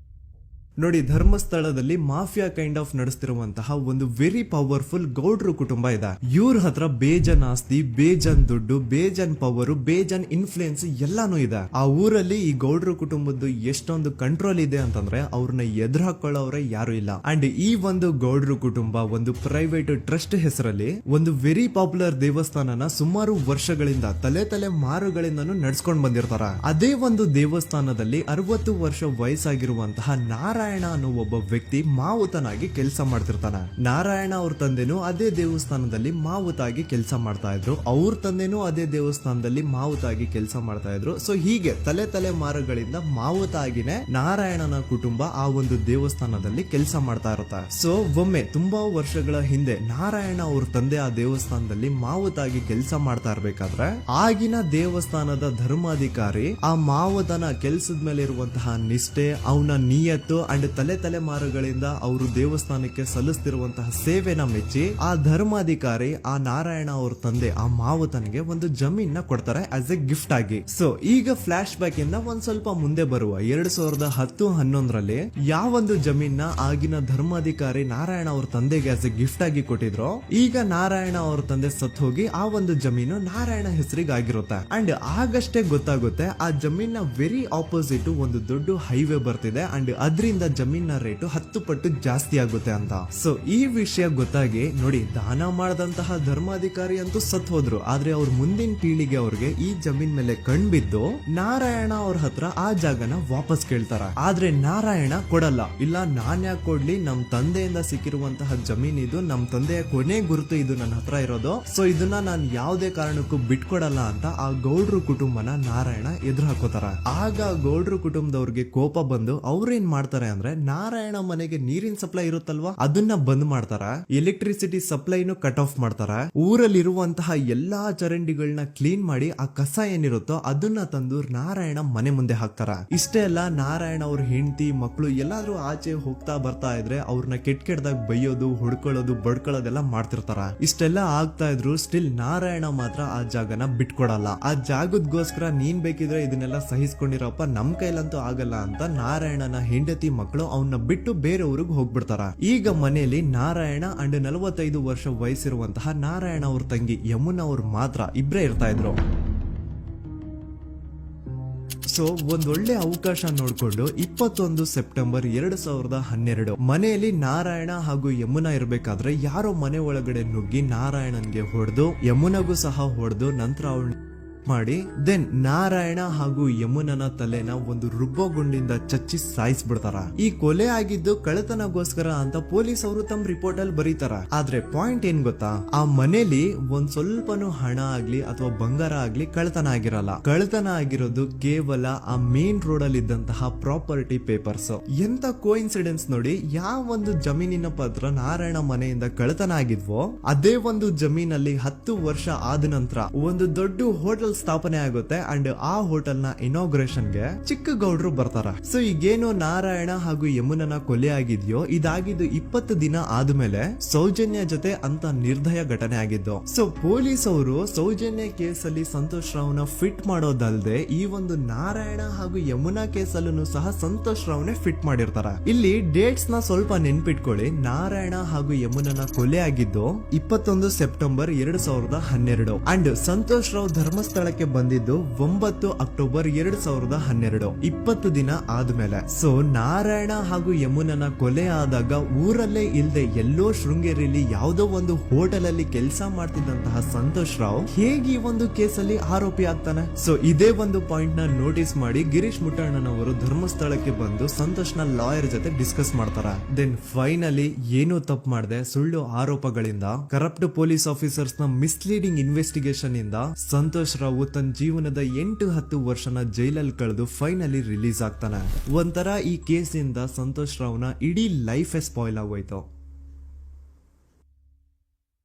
ನೋಡಿ, ಧರ್ಮಸ್ಥಳದಲ್ಲಿ ಮಾಫಿಯಾ ಕೈಂಡ್ ಆಫ್ ನಡೆಸ್ತಿರುವಂತಹ ಒಂದು ವೆರಿ ಪವರ್ಫುಲ್ ಗೌಡ್ರು ಕುಟುಂಬ ಇದೆ. ಇವ್ರ ಹತ್ರ ಬೇಜನ್ ಆಸ್ತಿ, ಬೇಜನ್ ದುಡ್ಡು, ಬೇಜನ್ ಪವರ್, ಬೇಜನ್ ಇನ್ಫ್ಲೂಯೆನ್ಸ್ ಎಲ್ಲಾನು ಇದೆ. ಆ ಊರಲ್ಲಿ ಈ ಗೌಡ್ರು ಕುಟುಂಬದ್ದು ಎಷ್ಟೊಂದು ಕಂಟ್ರೋಲ್ ಇದೆ ಅಂತಂದ್ರೆ ಅವ್ರನ್ನ ಎದುರು ಹಾಕೊಳ್ಳೋರೆ ಯಾರು ಇಲ್ಲ. ಅಂಡ್ ಈ ಒಂದು ಗೌಡ್ರು ಕುಟುಂಬ ಒಂದು ಪ್ರೈವೇಟ್ ಟ್ರಸ್ಟ್ ಹೆಸರಲ್ಲಿ ಒಂದು ವೆರಿ ಪಾಪ್ಯುಲರ್ ದೇವಸ್ಥಾನನ ಸುಮಾರು ವರ್ಷಗಳಿಂದ ತಲೆ ಮಾರುಗಳಿಂದನೂ ನಡ್ಸ್ಕೊಂಡ್ ಬಂದಿರ್ತಾರ. ಅದೇ ಒಂದು ದೇವಸ್ಥಾನದಲ್ಲಿ 60 ವರ್ಷ ವಯಸ್ಸಾಗಿರುವಂತಹ ನಾರಾಯಣ ಅನ್ನೋ ಒಬ್ಬ ವ್ಯಕ್ತಿ ಮಾವುತನಾಗಿ ಕೆಲಸ ಮಾಡ್ತಿರ್ತಾನೆ. ನಾರಾಯಣ ಅವ್ರ ತಂದೆನೂ ಅದೇ ದೇವಸ್ಥಾನದಲ್ಲಿ ಮಾವುತಾಗಿ ಕೆಲಸ ಮಾಡ್ತಾ ಇದ್ರು, ಅವ್ರ ತಂದೆನೂ ಅದೇ ದೇವಸ್ಥಾನದಲ್ಲಿ ಮಾವುತಾಗಿ ಕೆಲಸ ಮಾಡ್ತಾ ಇದ್ರು. ಸೊ ಹೀಗೆ ತಲೆ ಮಾರುಗಳಿಂದ ಮಾವುತಾಗಿನೇ ನಾರಾಯಣನ ಕುಟುಂಬ ಆ ಒಂದು ದೇವಸ್ಥಾನದಲ್ಲಿ ಕೆಲಸ ಮಾಡ್ತಾ ಇರುತ್ತೆ. ಸೊ ಒಮ್ಮೆ ತುಂಬಾ ವರ್ಷಗಳ ಹಿಂದೆ ನಾರಾಯಣ ಅವ್ರ ತಂದೆ ಆ ದೇವಸ್ಥಾನದಲ್ಲಿ ಮಾವುತಾಗಿ ಕೆಲಸ ಮಾಡ್ತಾ ಇರ್ಬೇಕಾದ್ರೆ ಆಗಿನ ದೇವಸ್ಥಾನದ ಧರ್ಮಾಧಿಕಾರಿ ಆ ಮಾವುತನ ಕೆಲಸದ ಮೇಲೆ ಇರುವಂತಹ ನಿಷ್ಠೆ, ಅವನ ನಿಯತ್ತು ಅಂಡ್ ತಲೆಮಾರುಗಳಿಂದ ಅವರು ದೇವಸ್ಥಾನಕ್ಕೆ ಸಲ್ಲಿಸ್ತಿರುವಂತಹ ಸೇವೆನ ಮೆಚ್ಚಿ ಆ ಧರ್ಮಾಧಿಕಾರಿ ಆ ನಾರಾಯಣ ಅವ್ರ ತಂದೆ ಆ ಮಾವುತನಿಗೆ ಒಂದು ಜಮೀನ್ ಕೊಡ್ತಾರೆ ಆಸ್ ಎ ಗಿಫ್ಟ್ ಆಗಿ. ಸೊ ಈಗ ಫ್ಲಾಶ್ ಬ್ಯಾಕ್ ಇಂದ ಒಂದ್ ಸ್ವಲ್ಪ ಮುಂದೆ ಬರುವ 2010-11ರಲ್ಲಿ ಯಾವೊಂದು ಜಮೀನ ಆಗಿನ ಧರ್ಮಾಧಿಕಾರಿ ನಾರಾಯಣ ಅವ್ರ ತಂದೆಗೆ ಆಸ್ ಎ ಗಿಫ್ಟ್ ಆಗಿ ಕೊಟ್ಟಿದ್ರು, ಈಗ ನಾರಾಯಣ ಅವ್ರ ತಂದೆ ಸತ್ ಹೋಗಿ ಆ ಒಂದು ಜಮೀನು ನಾರಾಯಣ ಹೆಸರಿಗೆ ಆಗಿರುತ್ತೆ. ಅಂಡ್ ಆಗಷ್ಟೇ ಗೊತ್ತಾಗುತ್ತೆ ಆ ಜಮೀನ ವೆರಿ ಆಪೋಸಿಟ್ ಒಂದು ದೊಡ್ಡ ಹೈವೇ ಬರ್ತಿದೆ ಅಂಡ್ ಅದರಿಂದ ಜಮೀನ ರೇಟು 10 ಪಟ್ಟು ಜಾಸ್ತಿ ಆಗುತ್ತೆ ಅಂತ. ಸೊ ಈ ವಿಷಯ ಗೊತ್ತಾಗಿ ನೋಡಿ ದಾನ ಮಾಡದಂತಹ ಧರ್ಮಾಧಿಕಾರಿ ಅಂತೂ ಸತ್ ಹೋದ್ರು, ಆದ್ರೆ ಅವ್ರ ಮುಂದಿನ ಪೀಳಿಗೆ ಅವ್ರಿಗೆ ಈ ಜಮೀನ್ ಮೇಲೆ ಕಣ್ಬಿದ್ದು ನಾರಾಯಣ ಅವ್ರ ಹತ್ರ ಆ ಜಾಗನ ವಾಪಸ್ ಕೇಳ್ತಾರ. ಆದ್ರೆ ನಾರಾಯಣ ಕೊಡಲ್ಲ. ಇಲ್ಲ ನಾನ್ ಯಾಕೆ ಕೊಡ್ಲಿ, ನಮ್ ತಂದೆಯಿಂದ ಸಿಕ್ಕಿರುವಂತಹ ಜಮೀನ್ ಇದು, ನಮ್ ತಂದೆಯ ಕೊನೆ ಗುರುತು ಇದು ನನ್ನ ಹತ್ರ ಇರೋದು, ಸೊ ಇದನ್ನ ನಾನ್ ಯಾವುದೇ ಕಾರಣಕ್ಕೂ ಬಿಟ್ಕೊಡಲ್ಲ ಅಂತ ಆ ಗೌಡ್ರು ಕುಟುಂಬನ ನಾರಾಯಣ ಎದುರು ಹಾಕೋತಾರ. ಆಗ ಗೌಡ್ರು ಕುಟುಂಬದವ್ರಿಗೆ ಕೋಪ ಬಂದು ಅವ್ರೇನ್ ಮಾಡ್ತಾರೆ ಅಂದ್ರೆ ನಾರಾಯಣ ಮನೆಗೆ ನೀರಿನ ಸಪ್ಲೈ ಇರುತ್ತಲ್ವಾ ಅದನ್ನ ಬಂದ್ ಮಾಡ್ತಾರ, ಎಲೆಕ್ಟ್ರಿಸಿಟಿ ಸಪ್ಲೈನು ಕಟ್ ಆಫ್ ಮಾಡ್ತಾರ, ಊರಲ್ಲಿರುವಂತಹ ಎಲ್ಲಾ ಚರಂಡಿಗಳನ್ನ ಕ್ಲೀನ್ ಮಾಡಿ ಆ ಕಸ ಏನಿರುತ್ತೋ ಅದನ್ನ ತಂದು ನಾರಾಯಣ ಮನೆ ಮುಂದೆ ಹಾಕ್ತಾರ. ಇಷ್ಟೇ ಅಲ್ಲ, ನಾರಾಯಣ ಅವ್ರ ಹೆಂಡತಿ ಮಕ್ಕಳು ಎಲ್ಲಾದ್ರೂ ಆಚೆ ಹೋಗ್ತಾ ಬರ್ತಾ ಇದ್ರೆ ಅವ್ರನ್ನ ಕೆಟ್ಟದಾಗ ಬೈಯೋದು, ಹೊಡ್ಕೊಳ್ಳೋದು, ಬಡ್ಕೊಳ್ಳೋದೆಲ್ಲ ಮಾಡ್ತಿರ್ತಾರ. ಇಷ್ಟೆಲ್ಲ ಆಗ್ತಾ ಇದ್ರು ಸ್ಟಿಲ್ ನಾರಾಯಣ ಮಾತ್ರ ಆ ಜಾಗನ ಬಿಟ್ಕೊಡಲ್ಲ. ಆ ಜಾಗದ್ಗೋಸ್ಕರ ನೀನ್ ಬೇಕಿದ್ರೆ ಇದನ್ನೆಲ್ಲ ಸಹಿಸ್ಕೊಂಡಿರಪ್ಪ, ನಮ್ ಕೈಲಂತೂ ಆಗಲ್ಲ ಅಂತ ನಾರಾಯಣನ ಹೆಂಡತಿ ಮಕ್ಕಳು ಅವನ್ನ ಬಿಟ್ಟು ಬೇರೆ ಊರಿಗೆ ಹೋಗ್ಬಿಡ್ತಾರ. ಈಗ ಮನೆಯಲ್ಲಿ ನಾರಾಯಣ ಅಂಡ್ 45 ವರ್ಷ ವಯಸ್ಸಿರುವಂತಹ ನಾರಾಯಣ ಅವ್ರ ತಂಗಿ ಯಮುನಾ ಅವ್ರು ಮಾತ್ರ ಇಬ್ರೇ ಇರ್ತಾ ಇದ್ರು. ಸೊ ಒಂದೊಳ್ಳೆ ಅವಕಾಶ ನೋಡ್ಕೊಂಡು 21 ಸೆಪ್ಟೆಂಬರ್ 2012 ಮನೆಯಲ್ಲಿ ನಾರಾಯಣ ಹಾಗೂ ಯಮುನಾ ಇರ್ಬೇಕಾದ್ರೆ ಯಾರೋ ಮನೆ ಒಳಗಡೆ ನುಗ್ಗಿ ನಾರಾಯಣನ್ಗೆ ಹೊಡೆದು ಯಮುನಾಗೂ ಸಹ ಹೊಡೆದು ನಂತರ ಅವಳು ಮಾಡಿ ದೆನ್ ನಾರಾಯಣ ಹಾಗೂ ಯಮುನನ ತಲೆನ ಒಂದು ರುಬ್ಬೋ ಗುಂಡಿಂದ ಚಚ್ಚಿ ಸಾಯಿಸ್ಬಿಡ್ತಾರ. ಈ ಕೊಲೆ ಆಗಿದ್ದು ಕಳ್ಳತನಗೋಸ್ಕರ ಅಂತ ಪೊಲೀಸ್ ಅವರು ತಮ್ಮ ರಿಪೋರ್ಟ್ ಅಲ್ಲಿ ಬರೀತಾರ. ಆದ್ರೆ ಪಾಯಿಂಟ್ ಏನ್ ಗೊತ್ತಾ, ಆ ಮನೇಲಿ ಒಂದ್ ಸ್ವಲ್ಪನೂ ಹಣ ಆಗ್ಲಿ ಅಥವಾ ಬಂಗಾರ ಆಗ್ಲಿ ಕಳ್ಳತನ ಆಗಿರಲ್ಲ. ಕಳ್ಳತನ ಆಗಿರೋದು ಕೇವಲ ಆ ಮೇನ್ ರೋಡ್ ಅಲ್ಲಿ ಇದ್ದಂತಹ ಪ್ರಾಪರ್ಟಿ ಪೇಪರ್ಸ್. ಎಂತ ಕೋಇನ್ಸಿಡೆನ್ಸ್ ನೋಡಿ, ಯಾವ ಒಂದು ಜಮೀನಿನ ಪತ್ರ ನಾರಾಯಣ ಮನೆಯಿಂದ ಕಳ್ಳತನ ಆಗಿದ್ವೋ ಅದೇ ಒಂದು ಜಮೀನಲ್ಲಿ 10 ವರ್ಷ ಆದ ನಂತರ ಒಂದು ದೊಡ್ಡ ಹೋಟೆಲ್ ಸ್ಥಾಪನೆ ಆಗುತ್ತೆ ಅಂಡ್ ಆ ಹೋಟೆಲ್ ನ ಇನಾಗ್ರೇಷನ್ ಗೆ ಚಿಕ್ಕ ಗೌಡ್ರು ಬರ್ತಾರ. ಸೊ ಈಗೇನು ನಾರಾಯಣ ಹಾಗೂ ಯಮುನನ ಕೊಲೆ ಆಗಿದ್ಯೋ ಇದಾಗಿದ್ದು 20 ದಿನ ಆದ್ಮೇಲೆ ಸೌಜನ್ಯ ಜೊತೆ ಅಂತ ನಿರ್ದಯ ಘಟನೆ ಆಗಿದ್ದು. ಸೊ ಪೊಲೀಸ್ ಅವರು ಸೌಜನ್ಯ ಕೇಸಲ್ಲಿ ಸಂತೋಷ್ ರಾವ್ನ ಫಿಟ್ ಮಾಡೋದಲ್ದೆ ಈ ಒಂದು ನಾರಾಯಣ ಹಾಗೂ ಯಮುನಾ ಕೇಸಲ್ಲೂ ಸಹ ಸಂತೋಷ್ ರಾವ್ನೆ ಫಿಟ್ ಮಾಡಿರ್ತಾರ. ಇಲ್ಲಿ ಡೇಟ್ಸ್ ನ ಸ್ವಲ್ಪ ನೆನ್ಪಿಟ್ಕೊಳ್ಳಿ. ನಾರಾಯಣ ಹಾಗೂ ಯಮುನನ ಕೊಲೆ ಆಗಿದ್ದು 21 ಸೆಪ್ಟೆಂಬರ್ 2012 ಅಂಡ್ ಸಂತೋಷ್ ರಾವ್ ಧರ್ಮಸ್ಥಳ ಬಂದಿದ್ದು 9 ಅಕ್ಟೋಬರ್ 2012, 20 ದಿನ ಆದ್ಮೇಲೆ. ಸೊ ನಾರಾಯಣ ಹಾಗೂ ಯಮುನನ ಕೊಲೆ ಆದಾಗ ಊರಲ್ಲೇ ಇಲ್ದೆ ಎಲ್ಲೋ ಶೃಂಗೇರಿಯಲ್ಲಿ ಯಾವುದೋ ಒಂದು ಹೋಟೆಲ್ ಅಲ್ಲಿ ಕೆಲಸ ಮಾಡ್ತಿದ್ದಂತಹ ಸಂತೋಷ್ ರಾವ್ ಹೇಗೆ ಈ ಒಂದು ಕೇಸಲ್ಲಿ ಆರೋಪಿ ಆಗ್ತಾನೆ? ಸೊ ಇದೇ ಒಂದು ಪಾಯಿಂಟ್ ನ ನೋಟಿಸ್ ಮಾಡಿ ಗಿರೀಶ್ ಮುಟ್ಟಣ್ಣನವರು ಧರ್ಮಸ್ಥಳಕ್ಕೆ ಬಂದು ಸಂತೋಷ್ ನ ಲಾಯರ್ ಜೊತೆ ಡಿಸ್ಕಸ್ ಮಾಡ್ತಾರ. ದೆನ್ ಫೈನಲಿ ಏನೋ ತಪ್ಪು ಮಾಡದೆ ಸುಳ್ಳು ಆರೋಪಗಳಿಂದ ಕರಪ್ಟ್ ಪೊಲೀಸ್ ಆಫೀಸರ್ಸ್ ನ ಮಿಸ್ಲೀಡಿಂಗ್ ಇನ್ವೆಸ್ಟಿಗೇಷನ್ ಇಂದ ಸಂತೋಷ್ ರಾವ್ ತನ್ನ ಜೀವನದ 8-10 ವರ್ಷನ ಜೈಲಲ್ಲಿ ಕಳೆದು ಫೈನಲಿ ರಿಲೀಸ್ ಆಗ್ತಾನೆ. ಒಂಥರ ಈ ಕೇಸಿಂದ ಸಂತೋಷ್ ರಾವ್ನ ಇಡೀ ಲೈಫ್ ಸ್ಪಾಯ್ಲ್ ಆಗೋಯ್ತು.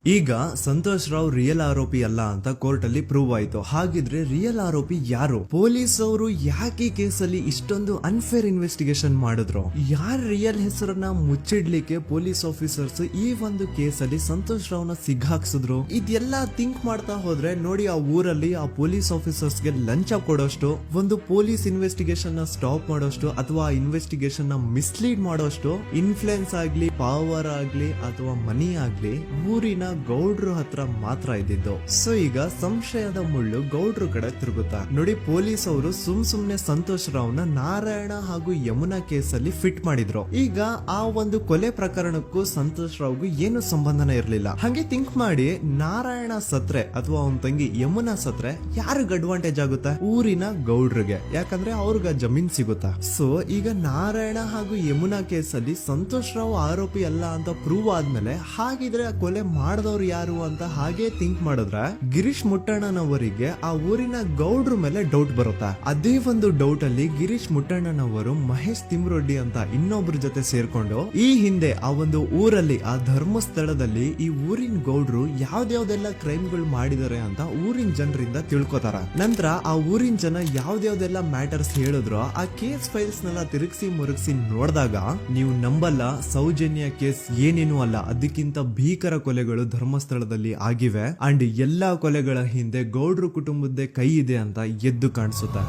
ಈಗ ಸಂತೋಷ್ ರಾವ್ ರಿಯಲ್ ಆರೋಪಿ ಅಲ್ಲ ಅಂತ ಕೋರ್ಟ್ ಅಲ್ಲಿ ಪ್ರೂವ್ ಆಯ್ತು. ಹಾಗಿದ್ರೆ ರಿಯಲ್ ಆರೋಪಿ ಯಾರು? ಪೊಲೀಸ್ ಅವರು ಯಾಕೆ ಕೇಸಲ್ಲಿ ಇಷ್ಟೊಂದು ಅನ್ಫೇರ್ ಇನ್ವೆಸ್ಟಿಗೇಷನ್ ಮಾಡಿದ್ರು? ಯಾರ ರಿಯಲ್ ಹೆಸರನ್ನ ಮುಚ್ಚಿಡ್ಲಿಕ್ಕೆ ಪೊಲೀಸ್ ಆಫೀಸರ್ಸ್ ಈ ಒಂದು ಕೇಸಲ್ಲಿ ಸಂತೋಷ್ ರಾವ್ನ ಸಿಗ್ಹಾಕ್ಸಿದ್ರು? ಇದೆಲ್ಲ ಥಿಂಕ್ ಮಾಡ್ತಾ ಹೋದ್ರೆ ನೋಡಿ ಆ ಊರಲ್ಲಿ ಆ ಪೊಲೀಸ್ ಆಫೀಸರ್ಸ್ ಗೆ ಲಂಚ ಕೊಡೋಷ್ಟು, ಒಂದು ಪೊಲೀಸ್ ಇನ್ವೆಸ್ಟಿಗೇಷನ್ ನ ಸ್ಟಾಪ್ ಮಾಡೋಷ್ಟು ಅಥವಾ ಇನ್ವೆಸ್ಟಿಗೇಷನ್ ನ ಮಿಸ್ಲೀಡ್ ಮಾಡೋಷ್ಟು ಇನ್ಫ್ಲೂಯೆನ್ಸ್ ಆಗ್ಲಿ, ಪವರ್ ಆಗ್ಲಿ ಅಥವಾ ಮನಿ ಆಗ್ಲಿ ಊರಿನ ಗೌಡ್ರು ಹತ್ರ ಮಾತ್ರ ಇದ್ದಿದ್ದು. ಸೊ ಈಗ ಸಂಶಯದ ಮುಳ್ಳು ಗೌಡ್ರು ಕಡೆ ತಿರುಗುತ್ತಾ ನೋಡಿ. ಪೊಲೀಸ್ ಅವರು ಸುಮ್ನೆ ಸಂತೋಷ್ ರಾವ್ನ ನಾರಾಯಣ ಹಾಗೂ ಯಮುನಾ ಕೇಸಲ್ಲಿ ಫಿಟ್ ಮಾಡಿದ್ರು. ಈಗ ಆ ಒಂದು ಕೊಲೆ ಪ್ರಕರಣಕ್ಕೂ ಸಂತೋಷ್ ರಾವ್ಗೂ ಏನು ಸಂಬಂಧನ ಇರ್ಲಿಲ್ಲ. ಹಂಗೆ ಥಿಂಕ್ ಮಾಡಿ ನಾರಾಯಣ ಸತ್ರೆ ಅಥವಾ ಅವನ ತಂಗಿ ಯಮುನಾ ಸತ್ರೆ ಯಾರಿಗ ಅಡ್ವಾಂಟೇಜ್ ಆಗುತ್ತೆ? ಊರಿನ ಗೌಡ್ರಿಗೆ, ಯಾಕಂದ್ರೆ ಅವ್ರಿಗ ಜಮೀನ್ ಸಿಗುತ್ತಾ. ಸೊ ಈಗ ನಾರಾಯಣ ಹಾಗೂ ಯಮುನಾ ಕೇಸಲ್ಲಿ ಸಂತೋಷ್ ರಾವ್ ಆರೋಪಿ ಅಲ್ಲ ಅಂತ ಪ್ರೂವ್ ಆದ್ಮೇಲೆ ಹಾಗಿದ್ರೆ ಆ ಕೊಲೆ ಮಾಡ್ದವ್ರು ಯಾರು ಅಂತ ಹಾಗೆ ಥಿಂಕ್ ಮಾಡಿದ್ರೆ ಗಿರೀಶ್ ಮುಟ್ಟಣ್ಣನವರಿಗೆ ಆ ಊರಿನ ಗೌಡ್ರ ಮೇಲೆ ಡೌಟ್ ಬರುತ್ತೆ. ಅದೇ ಒಂದು ಡೌಟ್ ಅಲ್ಲಿ ಗಿರೀಶ್ ಮುಟ್ಟಣ್ಣನವರು ಮಹೇಶ್ ತಿಮ್ರೊಡ್ಡಿ ಅಂತ ಇನ್ನೊಬ್ರ ಜೊತೆ ಸೇರ್ಕೊಂಡು ಈ ಹಿಂದೆ ಆ ಒಂದು ಊರಲ್ಲಿ ಆ ಧರ್ಮಸ್ಥಳದಲ್ಲಿ ಈ ಊರಿನ ಗೌಡ್ರು ಯಾವ್ದಾವ್ದೆಲ್ಲ ಕ್ರೈಮ್ಗಳು ಮಾಡಿದಾರೆ ಅಂತ ಊರಿನ ಜನರಿಂದ ತಿಳ್ಕೊತಾರ. ನಂತರ ಆ ಊರಿನ ಜನ ಯಾವ್ದಾವ್ದೆಲ್ಲ ಮ್ಯಾಟರ್ಸ್ ಹೇಳಿದ್ರು ಆ ಕೇಸ್ ಫೈಲ್ಸ್ ನೆಲ್ಲ ತಿರುಗಿಸಿ ಮುರುಗಿಸಿ ನೋಡಿದಾಗ ನೀವು ನಂಬಲ್ಲ, ಸೌಜನ್ಯ ಕೇಸ್ ಏನೇನು ಅಲ್ಲ, ಅದಕ್ಕಿಂತ ಭೀಕರ ಕೊಲೆಗಳು ಧರ್ಮಸ್ಥಳದಲ್ಲಿ ಆಗಿವೆ ಅಂಡ್ ಎಲ್ಲಾ ಕೊಲೆಗಳ ಹಿಂದೆ ಗೌಡ್ರು ಕುಟುಂಬದ್ದೇ ಕೈ ಇದೆ ಅಂತ ಎದ್ದು ಕಾಣಿಸುತ್ತೆ.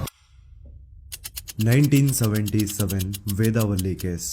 1977 ವೇದಾವಲ್ಲಿ ಕೇಸ್.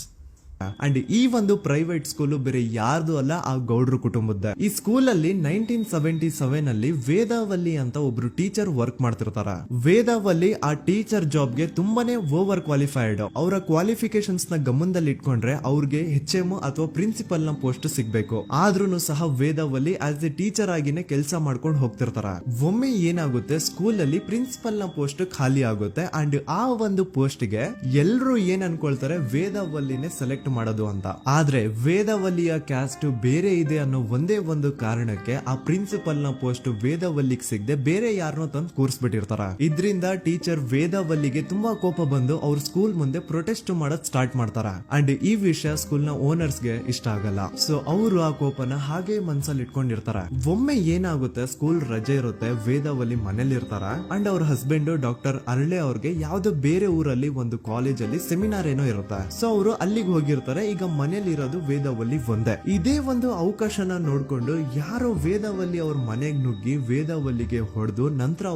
ಅಂಡ್ ಈ ಒಂದು ಪ್ರೈವೇಟ್ ಸ್ಕೂಲ್ ಬೇರೆ ಯಾರ್ದು ಅಲ್ಲ, ಆ ಗೌಡ್ರು ಕುಟುಂಬದ. ಈ ಸ್ಕೂಲ್ ಅಲ್ಲಿ 1977 ಅಲ್ಲಿ ವೇದಾವಲ್ಲಿ ಅಂತ ಒಬ್ರು ಟೀಚರ್ ವರ್ಕ್ ಮಾಡ್ತಿರ್ತಾರ. ವೇದಾವಲ್ಲಿ ಆ ಟೀಚರ್ ಜಾಬ್ ಗೆ ತುಂಬಾನೇ ಓವರ್ ಕ್ವಾಲಿಫೈಡ್. ಅವರ ಕ್ವಾಲಿಫಿಕೇಶನ್ಸ್ ನ ಗಮನದಲ್ಲಿ ಇಟ್ಕೊಂಡ್ರೆ ಅವ್ರಿಗೆ HM ಅಥವಾ ಪ್ರಿನ್ಸಿಪಲ್ ನ ಪೋಸ್ಟ್ ಸಿಗ್ಬೇಕು. ಆದ್ರೂ ಸಹ ವೇದಾವಲ್ಲಿ ಆಸ್ ಎ ಟೀಚರ್ ಆಗಿನೇ ಕೆಲಸ ಮಾಡ್ಕೊಂಡು ಹೋಗ್ತಿರ್ತಾರ. ಒಮ್ಮೆ ಏನಾಗುತ್ತೆ, ಸ್ಕೂಲ್ ಅಲ್ಲಿ ಪ್ರಿನ್ಸಿಪಲ್ ನ ಪೋಸ್ಟ್ ಖಾಲಿ ಆಗುತ್ತೆ ಅಂಡ್ ಆ ಒಂದು ಪೋಸ್ಟ್ ಗೆ ಎಲ್ರು ಏನ್ ಅನ್ಕೊಳ್ತಾರೆ, ವೇದಾವಲ್ಲಿನೇ ಸೆಲೆಕ್ಟ್ ಮಾಡೋದು ಅಂತ. ಆದ್ರೆ ವೇದಾವಲ್ಲಿಯ ಕ್ಯಾಸ್ಟ್ ಬೇರೆ ಇದೆ ಅನ್ನೋ ಒಂದೇ ಒಂದು ಕಾರಣಕ್ಕೆ ಆ ಪ್ರಿನ್ಸಿಪಲ್ ನ ಪೋಸ್ಟ್ ವೇದಾವಲ್ಲಿಗೆ ಸಿಗದೆ ಬೇರೆ ಯಾರನ್ನೋ ತಂದು ಕೂರಿಸ್ಬಿಟ್ಟಿರ್ತಾರ. ಇದ್ರಿಂದ ಟೀಚರ್ ವೇದಾವಲ್ಲಿಗೆ ತುಂಬಾ ಕೋಪ ಬಂದು ಅವ್ರ ಸ್ಕೂಲ್ ಮುಂದೆ ಪ್ರೊಟೆಸ್ಟ್ ಮಾಡೋದ್ ಸ್ಟಾರ್ಟ್ ಮಾಡ್ತಾರ. ಅಂಡ್ ಈ ವಿಷಯ ಸ್ಕೂಲ್ ನ ಓನರ್ಸ್ ಗೆ ಇಷ್ಟ ಆಗಲ್ಲ. ಸೊ ಅವರು ಆ ಕೋಪನ ಹಾಗೆ ಮನ್ಸಲ್ಲಿ ಇಟ್ಕೊಂಡಿರ್ತಾರ. ಒಮ್ಮೆ ಏನಾಗುತ್ತೆ, ಸ್ಕೂಲ್ ರಜೆ ಇರುತ್ತೆ, ವೇದಾವಲ್ಲಿ ಮನೇಲಿ ಇರ್ತಾರ ಅಂಡ್ ಅವ್ರ ಹಸ್ಬೆಂಡ್ ಡಾಕ್ಟರ್ ಅರಳೆ ಅವ್ರಿಗೆ ಯಾವ್ದೋ ಬೇರೆ ಊರಲ್ಲಿ ಒಂದು ಕಾಲೇಜ್ ಅಲ್ಲಿ ಸೆಮಿನಾರ್ ಏನೋ ಇರುತ್ತೆ. ಸೊ ಅವರು ಅಲ್ಲಿಗೆ ಹೋಗಿರ್ತಾರೆ. ಈಗ ಮನೇಲಿ ಇರೋದು ವೇದಾವಲ್ಲಿ ಒಂದೇ. ಇದೇ ಒಂದು ಅವಕಾಶನ ನೋಡ್ಕೊಂಡು ಯಾರೋ ವೇದಾವಲ್ಲಿ ಅವ್ರ ಮನೆಗ್ ನುಗ್ಗಿ ವೇದಾವಲ್ಲಿಗೆ ಹೊಡೆದು ನಂತರ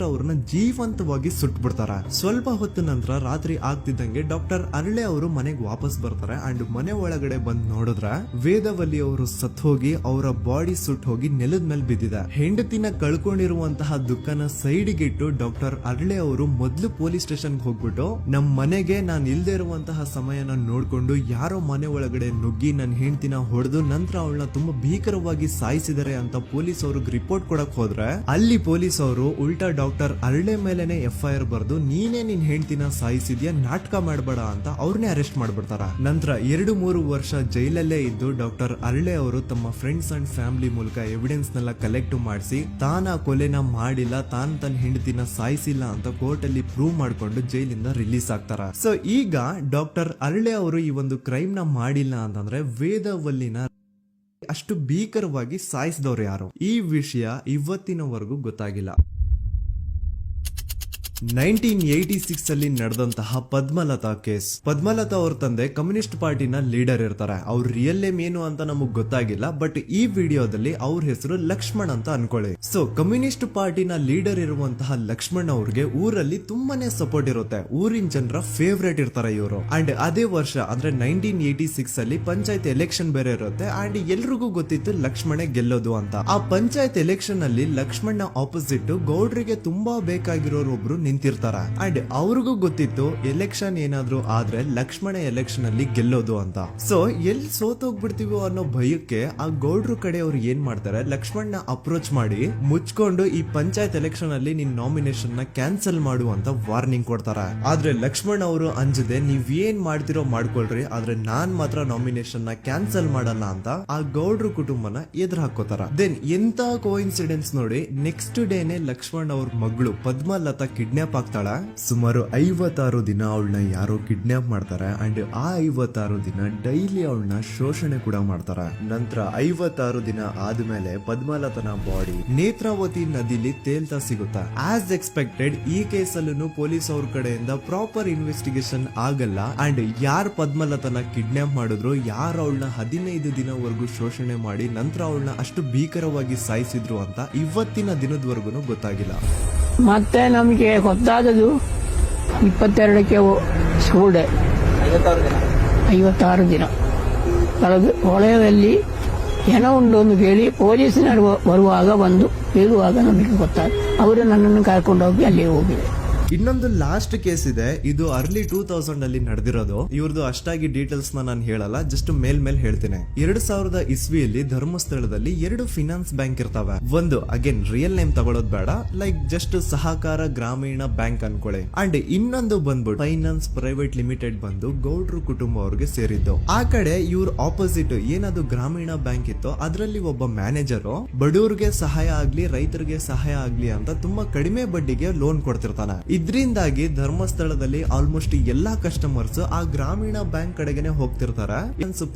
ಅವ್ರನ್ನ ಜೀವಂತವಾಗಿ ಸುಟ್ಬಿಡ್ತಾರ. ಸ್ವಲ್ಪ ಹೊತ್ತು ನಂತರ ರಾತ್ರಿ ಆಗ್ತಿದ್ದಂಗೆ ಡಾಕ್ಟರ್ ಅರಳೆ ಅವರು ಮನೆಗೆ ವಾಪಸ್ ಬರ್ತಾರೆ ಅಂಡ್ ಮನೆ ಒಳಗಡೆ ಬಂದ್ ನೋಡಿದ್ರೆ ವೇದಾವಲ್ಲಿ ಅವರು ಸತ್ ಹೋಗಿ ಅವರ ಬಾಡಿ ಸುಟ್ ಹೋಗಿ ನೆಲದ ಮೇಲೆ ಬಿದ್ದಿದೆ. ಹೆಂಡತಿನ ಕಳ್ಕೊಂಡಿರುವಂತಹ ದುಃಖನ ಸೈಡ್ಗೆ ಇಟ್ಟು ಡಾಕ್ಟರ್ ಅರಳೆ ಅವರು ಮೊದ್ಲು ಪೊಲೀಸ್ ಸ್ಟೇಷನ್ ಹೋಗ್ಬಿಟ್ಟು ನಮ್ ಮನೆಗೆ ನಾನ್ ಇಲ್ದೇ ಇರುವಂತಹ ಸಮಯನ ನೋಡ್ಕೊಂಡು ಯಾರೋ ಮನೆ ಒಳಗಡೆ ನುಗ್ಗಿ ನನ್ನ ಹೆಂಡತಿನ ಹೊಡೆದು ನಂತರ ಅವಳನ್ನ ತುಂಬಾ ಭೀಕರವಾಗಿ ಸಾಯಿಸಿದರೆ ಅಂತ ಪೊಲೀಸ್ ಅವ್ರಿಗೆ ರಿಪೋರ್ಟ್ ಕೊಡಕ್ ಹೋದ್ರೆ ಅಲ್ಲಿ ಪೊಲೀಸ್ ಅವರು ಉಲ್ಟಾ ಡಾಕ್ಟರ್ ಅರಳೆ ಮೇಲೆನೆ FIR ಬರ್ದು ನೀನೇ ನಿನ್ ಹೆಂಡತಿನ ಸಾಯಿಸಿದ್ಯಾ, ನಾಟಕ ಮಾಡಬೇಡ ಅಂತ ಅವ್ರನ್ನೇ ಅರೆಸ್ಟ್ ಮಾಡ್ಬಿಡ್ತಾರ. ನಂತರ 2-3 ವರ್ಷ ಜೈಲಲ್ಲೇ ಇದ್ದು ಡಾಕ್ಟರ್ ಅರಳೆ ಅವರು ತಮ್ಮ ಫ್ರೆಂಡ್ಸ್ ಅಂಡ್ ಫ್ಯಾಮಿಲಿ ಮೂಲಕ ಎವಿಡೆನ್ಸ್ ನೆಲ್ಲ ಕಲೆಕ್ಟ್ ಮಾಡಿಸಿ ತಾನ ಕೊಲೆನ ಮಾಡಿಲ್ಲ, ತಾನ್ ತನ್ನ ಹೆಂಡತಿನ ಸಾಯಿಸಿಲ್ಲ ಅಂತ ಕೋರ್ಟ್ ಅಲ್ಲಿ ಪ್ರೂವ್ ಮಾಡ್ಕೊಂಡು ಜೈಲಿಂದ ರಿಲೀಸ್ ಆಗ್ತಾರ. ಸೊ ಈಗ ಡಾಕ್ಟರ್ ಅರಳೆ ಅವರು ಈ ಒಂದು ಕ್ರೈಮ್ ನ ಮಾಡಿಲ್ಲ ಅಂತಂದ್ರೆ ವೇದಾವಲ್ಲಿನ ಅಷ್ಟು ಭೀಕರವಾಗಿ ಸಾಯಿಸಿದವ್ರು ಯಾರು, ಈ ವಿಷಯ ಇವತ್ತಿನವರೆಗೂ ಗೊತ್ತಾಗಿಲ್ಲ. 1986 ಅಲ್ಲಿ ನಡೆದಂತಹ ಪದ್ಮಲತಾ ಕೇಸ್. ಪದ್ಮಲತಾ ಅವ್ರ ತಂದೆ ಕಮ್ಯುನಿಸ್ಟ್ ಪಾರ್ಟಿನ ಲೀಡರ್ ಇರ್ತಾರೆ. ಅವ್ರ ರಿಯಲ್ ನೇಮ್ ಏನು ಅಂತ ನಮಗ್ ಗೊತ್ತಾಗಿಲ್ಲ, ಬಟ್ ಈ ವಿಡಿಯೋದಲ್ಲಿ ಅವ್ರ ಹೆಸರು ಲಕ್ಷ್ಮಣ್ ಅಂತ ಅನ್ಕೊಳ್ಳಿ. ಸೊ ಕಮ್ಯುನಿಸ್ಟ್ ಪಾರ್ಟಿನ ಲೀಡರ್ ಇರುವಂತಹ ಲಕ್ಷ್ಮಣ್ ಅವ್ರಿಗೆ ಊರಲ್ಲಿ ತುಂಬಾನೇ ಸಪೋರ್ಟ್ ಇರುತ್ತೆ, ಊರಿನ ಜನರ ಫೇವ್ರೇಟ್ ಇರ್ತಾರೆ ಇವರು. ಅಂಡ್ ಅದೇ ವರ್ಷ ಅಂದ್ರೆ 1986 ಅಲ್ಲಿ ಪಂಚಾಯತ್ ಎಲೆಕ್ಷನ್ ಬೇರೆ ಇರುತ್ತೆ ಅಂಡ್ ಎಲ್ರಿಗೂ ಗೊತ್ತಿತ್ತು ಲಕ್ಷ್ಮಣೆ ಗೆಲ್ಲೋದು ಅಂತ. ಆ ಪಂಚಾಯತ್ ಎಲೆಕ್ಷನ್ ಅಲ್ಲಿ ಲಕ್ಷ್ಮಣ್ಣ ಆಪೋಸಿಟ್ ಗೌಡ್ರಿಗೆ ತುಂಬಾ ಬೇಕಾಗಿರೋರು ಒಬ್ರು ನಿಂತಿರ್ತಾರ ಅಂಡ್ ಅವ್ರಿಗೂ ಗೊತ್ತಿತ್ತು ಎಲೆಕ್ಷನ್ ಏನಾದ್ರು ಆದ್ರೆ ಲಕ್ಷ್ಮಣ ಎಲೆಕ್ಷನ್ ಅಲ್ಲಿ ಗೆಲ್ಲೋದು ಅಂತ. ಸೊ ಎಲ್ಲಿ ಸೋತೋಗ್ಬಿಡ್ತೀವೋ ಅನ್ನೋ ಭಯಕ್ಕೆ ಆ ಗೌಡ್ರು ಕಡೆ ಅವ್ರು ಏನ್ ಮಾಡ್ತಾರೆ, ಲಕ್ಷ್ಮಣ್ಣ ಅಪ್ರೋಚ್ ಮಾಡಿ ಮುಚ್ಕೊಂಡು ಈ ಪಂಚಾಯತ್ ಎಲೆಕ್ಷನ್ ಅಲ್ಲಿ ನಿನ್ ನಾಮಿನೇಷನ್ ನ ಕ್ಯಾನ್ಸಲ್ ಮಾಡು ಅಂತ ವಾರ್ನಿಂಗ್ ಕೊಡ್ತಾರ. ಆದ್ರೆ ಲಕ್ಷ್ಮಣ್ ಅವರು ಅಂಜದೆ ನೀವ್ ಏನ್ ಮಾಡ್ತಿರೋ ಮಾಡ್ಕೊಳ್ರಿ, ಆದ್ರೆ ನಾನ್ ಮಾತ್ರ ನಾಮಿನೇಷನ್ ನ ಕ್ಯಾನ್ಸಲ್ ಮಾಡಲ್ಲ ಅಂತ ಆ ಗೌಡ್ರು ಕುಟುಂಬನ ಎದುರು ಹಾಕೋತಾರ. ದೆನ್ ಎಂತ ಕೋಇನ್ಸಿಡೆನ್ಸ್ ನೋಡಿ, ನೆಕ್ಸ್ಟ್ ಡೇನೆ ಲಕ್ಷ್ಮಣ್ ಅವ್ರ ಮಗಳು ಪದ್ಮಲತಾ ಕಿಡ್ನಾಪ್ ಆಗ್ತಾಳ. ಸುಮಾರು 56 ದಿನ ಅವಳನ್ನ ಯಾರೋ ಕಿಡ್ನಾಪ್ ಮಾಡ್ತಾರೆ ಅಂಡ್ ಆ 56 ದಿನ ಡೈಲಿ ಅವಳನ್ನ ಶೋಷಣೆ ಕೂಡ ಮಾಡ್ತಾರ. ನಂತರ 56 ದಿನ ಆದ್ಮೇಲೆ ಪದ್ಮಲತನ ಬಾಡಿ ನೇತ್ರಾವತಿ ನದಿಲಿ ತೇಲ್ತಾ ಸಿಗುತ್ತಾ. ಆಸ್ ಎಕ್ಸ್ಪೆಕ್ಟೆಡ್ ಈ ಕೇಸಲ್ಲೂ ಪೊಲೀಸ್ ಅವ್ರ ಕಡೆಯಿಂದ ಪ್ರಾಪರ್ ಇನ್ವೆಸ್ಟಿಗೇಷನ್ ಆಗಲ್ಲ ಅಂಡ್ ಯಾರ್ ಪದ್ಮಲತನ ಕಿಡ್ನಾಪ್ ಮಾಡಿದ್ರು, ಯಾರು ಅವಳನ್ನ 15 ದಿನವರೆಗೂ ಶೋಷಣೆ ಮಾಡಿ ನಂತರ ಅವಳನ್ನ ಅಷ್ಟು ಭೀಕರವಾಗಿ ಸಾಯಿಸಿದ್ರು ಅಂತ ಇವತ್ತಿನ ದಿನದವರೆಗೂ ಗೊತ್ತಾಗಿಲ್ಲ. ಮತ್ತೆ ನಮಗೆ ಗೊತ್ತಾದದು 22ಕ್ಕೆ ಸ್ಕೂಲ್ ಡೇ, 56 ದಿನ ಕಳೆದು ಹೊಳೆಯಲ್ಲಿ ಜನ ಉಂಟು ಅಂತ ಕೇಳಿ ಪೊಲೀಸಿನವರು ಬರುವಾಗ ಬಂದು ಹೇಳುವಾಗ ನಮಗೆ ಗೊತ್ತಾದ. ಅವರು ನನ್ನನ್ನು ಕರ್ಕೊಂಡು ಹೋಗಿ ಅಲ್ಲಿ ಹೋಗಿದೆ. ಇನ್ನೊಂದು ಲಾಸ್ಟ್ ಕೇಸ್ ಇದೆ, ಇದು ಅರ್ಲಿ 2000 ಅಲ್ಲಿ ನಡೆದಿರೋದು. ಇವ್ರದ್ದು ಅಷ್ಟಾಗಿ ಡೀಟೇಲ್ಸ್ ನಾನು ಹೇಳಲ್ಲ, ಜಸ್ಟ್ ಮೇಲ್ ಹೇಳ್ತೀನಿ. 2000 ಇಸ್ವಿಯಲ್ಲಿ ಧರ್ಮಸ್ಥಳದಲ್ಲಿ 2 ಫಿನಾನ್ಸ್ ಬ್ಯಾಂಕ್ ಇರ್ತಾವೆ. ಒಂದು ಅಗೇನ್ ರಿಯಲ್ ನೇಮ್ ತಗೊಳ್ಳೋದು ಬೇಡ, ಲೈಕ್ ಜಸ್ಟ್ ಸಹಕಾರ ಗ್ರಾಮೀಣ ಬ್ಯಾಂಕ್ ಅನ್ಕೊಳ್ಳಿ. ಅಂಡ್ ಇನ್ನೊಂದು ಬಂದ್ಬಿಟ್ಟು ಫೈನಾನ್ಸ್ ಪ್ರೈವೇಟ್ ಲಿಮಿಟೆಡ್ ಬಂದು ಗೌಡ್ರು ಕುಟುಂಬ ಅವ್ರಿಗೆ ಸೇರಿದ್ದು. ಆ ಕಡೆ ಇವ್ರ ಆಪೋಸಿಟ್ ಏನದು ಗ್ರಾಮೀಣ ಬ್ಯಾಂಕ್ ಇತ್ತು, ಅದರಲ್ಲಿ ಒಬ್ಬ ಮ್ಯಾನೇಜರು ಬಡವ್ರಿಗೆ ಸಹಾಯ ಆಗ್ಲಿ ರೈತರಿಗೆ ಸಹಾಯ ಆಗ್ಲಿ ಅಂತ ತುಂಬಾ ಕಡಿಮೆ ಬಡ್ಡಿಗೆ ಲೋನ್ ಕೊಡ್ತಿರ್ತಾನೆ. ಇದ್ರಿಂದಾಗಿ ಧರ್ಮಸ್ಥಳದಲ್ಲಿ ಆಲ್ಮೋಸ್ಟ್ ಎಲ್ಲಾ ಕಸ್ಟಮರ್ಸ್ ಆ ಗ್ರಾಮೀಣ ಬ್ಯಾಂಕ್ ಕಡೆಗೆ ಹೋಗ್ತಿರ್ತಾರೆ,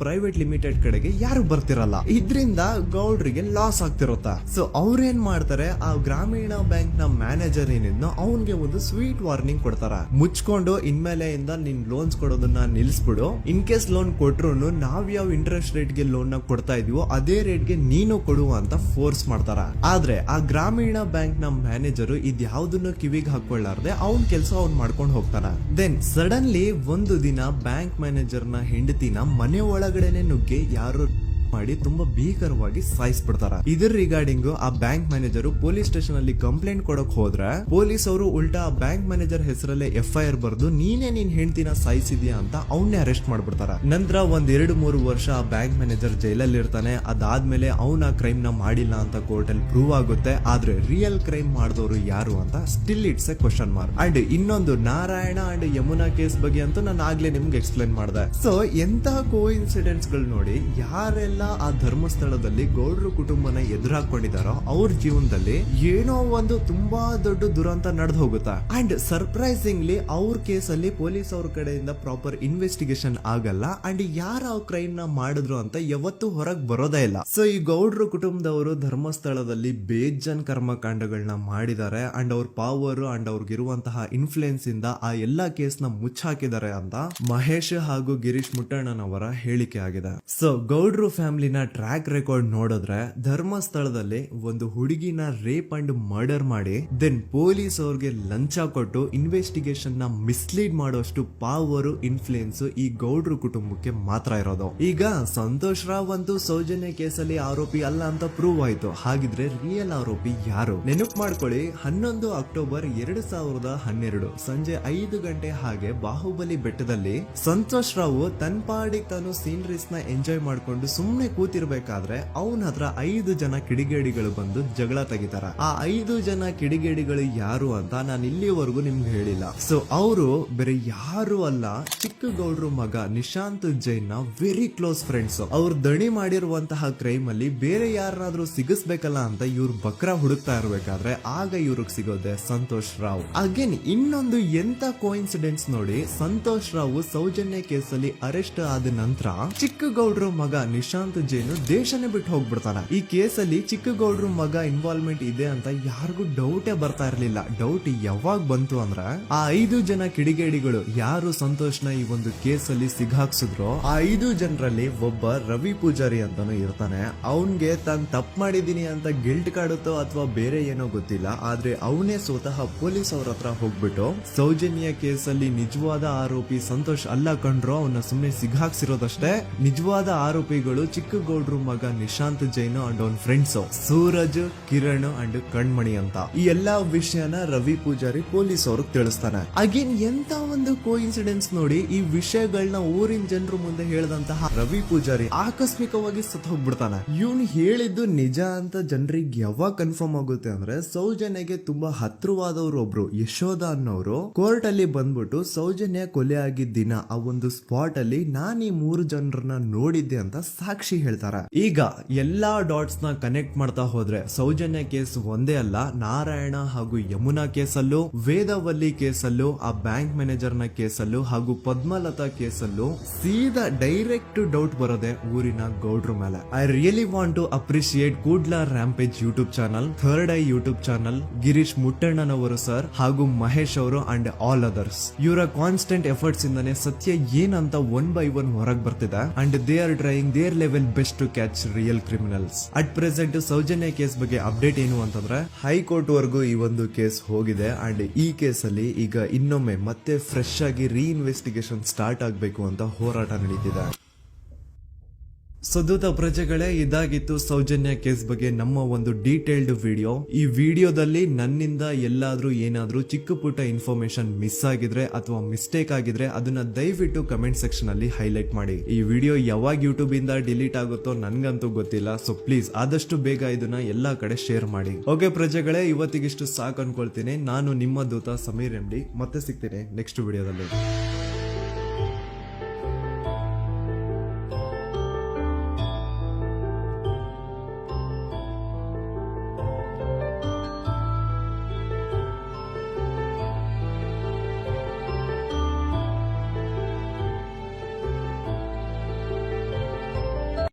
ಪ್ರೈವೇಟ್ ಲಿಮಿಟೆಡ್ ಕಡೆಗೆ ಯಾರು ಬರ್ತಿರಲ್ಲ. ಇದ್ರಿಂದ ಗೌಡ್ರಿಗೆ ಲಾಸ್ ಆಗ್ತಿರುತ್ತ. ಸೊ ಅವ್ರೇನ್ ಮಾಡ್ತಾರೆ, ಆ ಗ್ರಾಮೀಣ ಬ್ಯಾಂಕ್ ನ ಮ್ಯಾನೇಜರ್ ಏನಿದ್ನೋ ಅವನ್ಗೆ ಒಂದು ಸ್ವೀಟ್ ವಾರ್ನಿಂಗ್ ಕೊಡ್ತಾರ. ಮುಚ್ಕೊಂಡು ಇನ್ಮೇಲೆಯಿಂದ ನಿನ್ ಲೋನ್ಸ್ ಕೊಡೋದನ್ನ ನಿಲ್ಸ್ಬಿಡು. ಇನ್ ಕೇಸ್ ಲೋನ್ ಕೊಟ್ರು ನಾವ್ ಯಾವ ಇಂಟ್ರೆಸ್ಟ್ ರೇಟ್ ಗೆ ಲೋನ್ ನ ಕೊಡ್ತಾ ಇದೀವೋ ಅದೇ ರೇಟ್ ಗೆ ನೀನು ಕೊಡುವ ಅಂತ ಫೋರ್ಸ್ ಮಾಡ್ತಾರ. ಆದ್ರೆ ಆ ಗ್ರಾಮೀಣ ಬ್ಯಾಂಕ್ ನ ಮ್ಯಾನೇಜರ್ ಇದ್ಯಾವುದನ್ನು ಕಿವಿಗೆ ಹಾಕೊಳ್ಳಾರ್ದೆ ಅವನ್ ಕೆಲಸ ಅವ್ನ್ ಮಾಡ್ಕೊಂಡು ಹೋಗ್ತಾನ. ದೆನ್ ಸಡನ್ಲಿ ಒಂದು ದಿನ ಬ್ಯಾಂಕ್ ಮ್ಯಾನೇಜರ್ ನ ಹೆಂಡತಿನ ಮನೆ ಒಳಗಡೆನೆ ನುಗ್ಗಿ ಯಾರು ಮಾಡಿ ತುಂಬಾ ಭೀಕರವಾಗಿ ಸಾಯಿಸ್ಬಿಡ್ತಾರ. ಇದ್ರ ರಿಗಾರ್ಡಿಂಗ್ ಆ ಬ್ಯಾಂಕ್ ಮ್ಯಾನೇಜರ್ ಪೊಲೀಸ್ ಸ್ಟೇಷನ್ ಅಲ್ಲಿ ಕಂಪ್ಲೇಂಟ್ ಕೊಡಕ್ ಹೋದ್ರೆ ಪೊಲೀಸ್ ಅವರು ಉಲ್ಟಾ ಆ ಬ್ಯಾಂಕ್ ಮ್ಯಾನೇಜರ್ ಹೆಸರಲ್ಲೇ FIR ಬರ್ದು ನೀನೇ ನಿನ್ ಹೆಂಡತಿನ ಸಾಯಿಸಿದ್ಯಾ ಅಂತ ಅವನ್ನೇ ಅರೆಸ್ಟ್ ಮಾಡ್ಬಿಡ್ತಾರ. ನಂತರ 1-2-3 ವರ್ಷ ಆ ಬ್ಯಾಂಕ್ ಮ್ಯಾನೇಜರ್ ಜೈಲಲ್ಲಿ ಇರ್ತಾನೆ. ಅದಾದ್ಮೇಲೆ ಅವನ ಕ್ರೈಮ್ ನ ಮಾಡಿಲ್ಲ ಅಂತ ಕೋರ್ಟ್ ಅಲ್ಲಿ ಪ್ರೂವ್ ಆಗುತ್ತೆ. ಆದ್ರೆ ರಿಯಲ್ ಕ್ರೈಮ್ ಮಾಡಿದವರು ಯಾರು ಅಂತ still it's A question mark. And ಇನ್ನೊಂದು ನಾರಾಯಣ ಅಂಡ್ ಯಮುನಾ ಕೇಸ್ ಬಗ್ಗೆ ಅಂತೂ ನಾನು ಆಗ್ಲೇ ನಿಮ್ಗೆ ಎಕ್ಸ್ಪ್ಲೇನ್ ಮಾಡಿದೆ. ಸೊ ಎಂತಹ ಕೋ ಇನ್ಸಿಡೆಂಟ್ಸ್ ಗಳು ನೋಡಿ, ಯಾರೆಲ್ಲ ಆ ಧರ್ಮಸ್ಥಳದಲ್ಲಿ ಗೌಡ್ರು ಕುಟುಂಬನ ಎದುರಾಕೊಂಡಿದಾರೋ ಅವ್ರ ಜೀವನದಲ್ಲಿ ಏನೋ ಒಂದು ತುಂಬಾ ದೊಡ್ಡ ದುರಂತ ನಡೆದು ಹೋಗುತ್ತಾ. ಅಂಡ್ ಸರ್ಪ್ರೈಸಿಂಗ್ಲಿ ಅವ್ರ ಕೇಸಲ್ಲಿ ಪೊಲೀಸ್ ಅವ್ರ ಕಡೆಯಿಂದ ಪ್ರಾಪರ್ ಇನ್ವೆಸ್ಟಿಗೇಷನ್ ಆಗಲ್ಲ. ಅಂಡ್ ಯಾರ ಕ್ರೈಮ್ ನ ಮಾಡಿದ್ರು ಅಂತ ಯಾವತ್ತೂ ಹೊರಗ್ ಬರೋದೇ ಇಲ್ಲ. ಸೊ ಈ ಗೌಡ್ರು ಕುಟುಂಬದವರು ಧರ್ಮಸ್ಥಳದಲ್ಲಿ ಬೇಜನ್ ಕರ್ಮಕಾಂಡಗಳನ್ನ ಮಾಡಿದ್ದಾರೆ. ಅಂಡ್ ಅವ್ರ ಪವರ್ ಅಂಡ್ ಅವ್ರಿಗಿರುವಂತಹ ಇನ್ಫ್ಲೂಯೆನ್ಸ್ ಇಂದ ಆ ಎಲ್ಲಾ ಕೇಸ್ ನ ಮುಚ್ಚಾಕಿದ್ದಾರೆ ಅಂತ ಮಹೇಶ್ ಹಾಗೂ ಗಿರೀಶ್ ಮುಟ್ಟಣ್ಣನವರ ಹೇಳಿಕೆ ಆಗಿದೆ. ಸೊ ಗೌಡ್ರು ಫ್ಯಾಮಿಲಿನ ಟ್ರ್ಯಾಕ್ ರೆಕಾರ್ಡ್ ನೋಡಿದ್ರೆ ಧರ್ಮಸ್ಥಳದಲ್ಲಿ ಒಂದು ಹುಡುಗಿನ ರೇಪ್ ಅಂಡ್ ಮರ್ಡರ್ ಮಾಡಿ ದೆನ್ ಪೊಲೀಸ್ ಅವ್ರಿಗೆ ಲಂಚ ಕೊಟ್ಟು ಇನ್ವೆಸ್ಟಿಗೇಷನ್ ನ ಮಿಸ್ಲೀಡ್ ಮಾಡೋಷ್ಟು ಪವರ್ ಇನ್ಫ್ಲೂಯೆನ್ಸ್ ಈ ಗೌಡ್ರು ಕುಟುಂಬಕ್ಕೆ ಮಾತ್ರ ಇರೋದು. ಈಗ ಸಂತೋಷ್ ರಾವ್ ಅಂತೂ ಸೌಜನ್ಯ ಕೇಸಲ್ಲಿ ಆರೋಪಿ ಅಲ್ಲ ಅಂತ ಪ್ರೂವ್ ಆಯ್ತು. ಹಾಗಿದ್ರೆ ರಿಯಲ್ ಆರೋಪಿ ಯಾರು? ನೆನಪು ಮಾಡ್ಕೊಳ್ಳಿ, 11 ಅಕ್ಟೋಬರ್ 2012 ಸಂಜೆ 5 ಗಂಟೆ ಹಾಗೆ ಬಾಹುಬಲಿ ಬೆಟ್ಟದಲ್ಲಿ ಸಂತೋಷ್ ರಾವ್ ತನ್ನ ಪಾಡಿಗೆ ತಾನು ಸೀನರೀಸ್ ನ ಎಂಜಾಯ್ ಮಾಡ್ಕೊಂಡು ಸುಮ್ನೆ ಕೂತಿರ್ಬೇಕಾದ್ರೆ ಅವನ ಹತ್ರ 5 ಜನ ಕಿಡಿಗೇಡಿಗಳು ಬಂದು ಜಗಳ ತೆಗಿತಾರ. ಆ 5 ಜನ ಕಿಡಿಗೇಡಿಗಳು ಯಾರು ಅಂತ ನಾನು ಇಲ್ಲಿವರೆಗೂ ನಿಮ್ಗೆ ಹೇಳಿಲ್ಲ. ಸೊ ಅವರು ಬೇರೆ ಯಾರು ಅಲ್ಲ, ಚಿಕ್ಕ ಗೌಡ್ರು ಮಗ ನಿಶಾಂತ್ ಜೈನ್ ನ ವೆರಿ ಕ್ಲೋಸ್ ಫ್ರೆಂಡ್ಸ್. ಅವ್ರ ದಣಿ ಮಾಡಿರುವಂತಹ ಕ್ರೈಮ್ ಅಲ್ಲಿ ಬೇರೆ ಯಾರನ್ನಾದ್ರೂ ಸಿಗಿಸ್ಬೇಕಲ್ಲ ಅಂತ ಇವ್ರು ಬಕ್ರ ಹುಡುಕ್ತಾ ಇರ್ಬೇಕಾದ್ರೆ ಆಗ ಇವ್ರಿಗೆ ಸಿಗೋದೆ ಸಂತೋಷ್ ರಾವ್. ಅಗೇನ್ ಇನ್ನೊಂದು ಎಂತ ಕೋಇನ್ಸಿಡೆನ್ಸ್ ನೋಡಿ, ಸಂತೋಷ್ ರಾವ್ ಸೌಜನ್ಯ ಕೇಸಲ್ಲಿ ಅರೆಸ್ಟ್ ಆದ ನಂತರ ಚಿಕ್ಕ ಗೌಡ್ರು ಮಗ ನಿಶಾಂತ್ ಜೈನ್ ದೇಶನೇ ಬಿಟ್ಟು ಹೋಗ್ಬಿಡ್ತಾನ. ಈ ಕೇಸಲ್ಲಿ ಚಿಕ್ಕ ಗೌಡ್ರು ಮಗ ಇನ್ವಾಲ್ವ್ಮೆಂಟ್ ಇದೆ ಅಂತ ಯಾರಿಗೂ ಡೌಟೇ ಬರ್ತಾ ಇರ್ಲಿಲ್ಲ. ಡೌಟ್ ಯಾವಾಗ ಬಂತು ಅಂದ್ರೆ ಆ 5 ಜನ ಕಿಡಿಗೇಡಿಗಳು ಯಾರು ಸಂತೋಷ್ನ ಈ ಒಂದು ಕೇಸಲ್ಲಿ ಸಿಗಾಕ್ಸಿದ್ರು ಆ 5 ಜನರಲ್ಲಿ ಒಬ್ಬ ರವಿ ಪೂಜಾರಿ ಅಂತಾನು ಇರ್ತಾನೆ. ಅವನ್ಗೆ ತಾನು ತಪ್ಪು ಮಾಡಿದೀನಿ ಅಂತ ಗಿಲ್ಟ್ ಕಾಡುತ್ತೋ ಅಥವಾ ಬೇರೆ ಏನೋ ಗೊತ್ತಿಲ್ಲ, ಆದ್ರೆ ಅವನೇ ಸ್ವತಃ ಪೊಲೀಸ್ ಅವ್ರ ಹತ್ರ ಹೋಗ್ಬಿಟ್ಟು ಸೌಜನ್ಯ ಕೇಸಲ್ಲಿ ನಿಜವಾದ ಆರೋಪಿ ಸಂತೋಷ್ ಅಲ್ಲ ಕಂಡ್ರು, ಅವನ್ನ ಸುಮ್ನೆ ಸಿಗಾಕ್ಸಿರೋದಷ್ಟೇ, ನಿಜವಾದ ಆರೋಪಿಗಳು ಚಿಕ್ಕ ಗೌಡ್ರು ಮಗ ನಿಶಾಂತ್ ಜೈನ್ ಅಂಡ್ ಅವನ್ ಫ್ರೆಂಡ್ಸ್ ಸೂರಜ್, ಕಿರಣ್ ಅಂಡ್ ಕಣ್ಮಣಿ ಅಂತ. ಈ ಎಲ್ಲಾ ವಿಷಯನ ರವಿ ಪೂಜಾರಿ ಪೊಲೀಸ್ ಅವ್ರಿಗೆ ತಿಳಿಸ್ತಾನೆ. ಅಗೇನ್ ಎಂತ ಒಂದು ಕೋಇನ್ಸಿಡೆನ್ಸ್ ನೋಡಿ, ಈ ವಿಷಯಗಳನ್ನ ಊರಿನ ಜನರು ಮುಂದೆ ಹೇಳಿದಂತಹ ರವಿ ಪೂಜಾರಿ ಆಕಸ್ಮಿಕವಾಗಿ ಸತ್ತು ಹೋಗ್ಬಿಡ್ತಾನೆ. ಇವನು ಹೇಳಿದ್ದು ನಿಜ ಅಂತ ಜನರಿಗೆ ಯಾವಾಗ ಕನ್ಫರ್ಮ್ ಆಗುತ್ತೆ ಅಂದ್ರೆ ಸೌಜನ್ಯಗೆ ತುಂಬಾ ಹತ್ರವಾದವ್ರು ಒಬ್ರು ಯಶೋಧ ಅನ್ನೋರು ಕೋರ್ಟ್ ಅಲ್ಲಿ ಬಂದ್ಬಿಟ್ಟು ಸೌಜನ್ಯ ಕೊಲೆ ಆಗಿದ್ದ ದಿನ ಆ ಒಂದು ಸ್ಪಾಟ್ ಅಲ್ಲಿ ನಾನು ಈ 3 ಜನರನ್ನ ನೋಡಿದ್ದೆ ಅಂತ ಸಾಕ್ಷಿ ಹೇಳ್ತಾರೆ. ಈಗ ಎಲ್ಲಾ ಡಾಟ್ಸ್ ನ ಕನೆಕ್ಟ್ ಮಾಡ್ತಾ ಹೋದ್ರೆ ಸೌಜನ್ಯ ಕೇಸ್ ಒಂದೇ ಅಲ್ಲ, ನಾರಾಯಣ ಹಾಗೂ ಯಮುನಾ ಕೇಸಲ್ಲೂ, ವೇದವಲ್ಲಿ ಕೇಸಲ್ಲೂ, ಆ ಬ್ಯಾಂಕ್ ಮ್ಯಾನೇಜರ್ ನ ಕೇಸಲ್ಲೂ ಹಾಗೂ ಪದ್ಮಲತಾ ಕೇಸಲ್ಲೂ ಸೀದಾ ಡೈರೆಕ್ಟ್ ಡೌಟ್ ಬರೋದೆ ಊರಿನ ಗೌಡ್ರ ಮೇಲೆ. I really want to appreciate Kudla rampage YouTube channel, third eye YouTube channel, Girish ಮುಟ್ಟಣ್ಣನವರು ಸರ್ ಹಾಗೂ ಮಹೇಶ್ ಅವರು ಅಂಡ್ ಆಲ್ ಅದರ್ಸ್. ಇವರ ಕಾನ್ಸ್ಟೆಂಟ್ ಎಫರ್ಟ್ಸ್ ಇಂದಾನೆ ಸತ್ಯ ಏನಂತ 1 by 1 ಹೊರಗೆ ಬರ್ತಿದೆ and they are trying their level best to catch real criminals. At present Soujanya case ಬಗ್ಗೆ ಅಪ್ಡೇಟ್ ಏನು ಅಂತಂದ್ರೆ ಹೈಕೋರ್ಟ್ ವರೆಗೂ ಈ ಒಂದು ಕೇಸ್ ಹೋಗಿದೆ ಅಂಡ್ ಈ ಕೇಸ್ ಅಲ್ಲಿ ಈಗ ಇನ್ನೊಮ್ಮೆ ಮತ್ತೆ ಫ್ರೆಶ್ ಆಗಿ ರೀಇನ್ವೆಸ್ಟಿಗೇಷನ್ ಸ್ಟಾರ್ಟ್ ಆಗಬೇಕು ಅಂತ ಹೋರಾಟ ನಡೀತಿದೆ. ಸುದೂತ ಪ್ರಜೆಗಳೇ, ಇದಾಗಿತ್ತು ಸೌಜನ್ಯ ಕೇಸ್ ಬಗ್ಗೆ ನಮ್ಮ ಒಂದು ಡೀಟೇಲ್ಡ್ ವಿಡಿಯೋ. ಈ ವಿಡಿಯೋದಲ್ಲಿ ನನ್ನಿಂದ ಎಲ್ಲಾದ್ರೂ ಏನಾದ್ರೂ ಚಿಕ್ಕ ಪುಟ್ಟ ಇನ್ಫಾರ್ಮೇಶನ್ ಮಿಸ್ ಆಗಿದ್ರೆ ಅಥವಾ ಮಿಸ್ಟೇಕ್ ಆಗಿದ್ರೆ ಅದನ್ನ ದಯವಿಟ್ಟು ಕಮೆಂಟ್ ಸೆಕ್ಷನ್ ಅಲ್ಲಿ ಹೈಲೈಟ್ ಮಾಡಿ. ಈ ವಿಡಿಯೋ ಯಾವಾಗ ಯೂಟ್ಯೂಬ್ ಇಂದ ಡಿಲೀಟ್ ಆಗುತ್ತೋ ನನ್ಗಂತೂ ಗೊತ್ತಿಲ್ಲ. ಸೊ ಪ್ಲೀಸ್ ಆದಷ್ಟು ಬೇಗ ಇದನ್ನ ಎಲ್ಲಾ ಕಡೆ ಶೇರ್ ಮಾಡಿ. ಓಕೆ ಪ್ರಜೆಗಳೇ, ಇವತ್ತಿಗಿಷ್ಟು ಸಾಕು ಅನ್ಕೊಳ್ತೀನಿ. ನಾನು ನಿಮ್ಮ ದೂತ ಸಮೀರ್ MD. ಮತ್ತೆ ಸಿಗ್ತೀನಿ ನೆಕ್ಸ್ಟ್ ವಿಡಿಯೋದಲ್ಲಿ.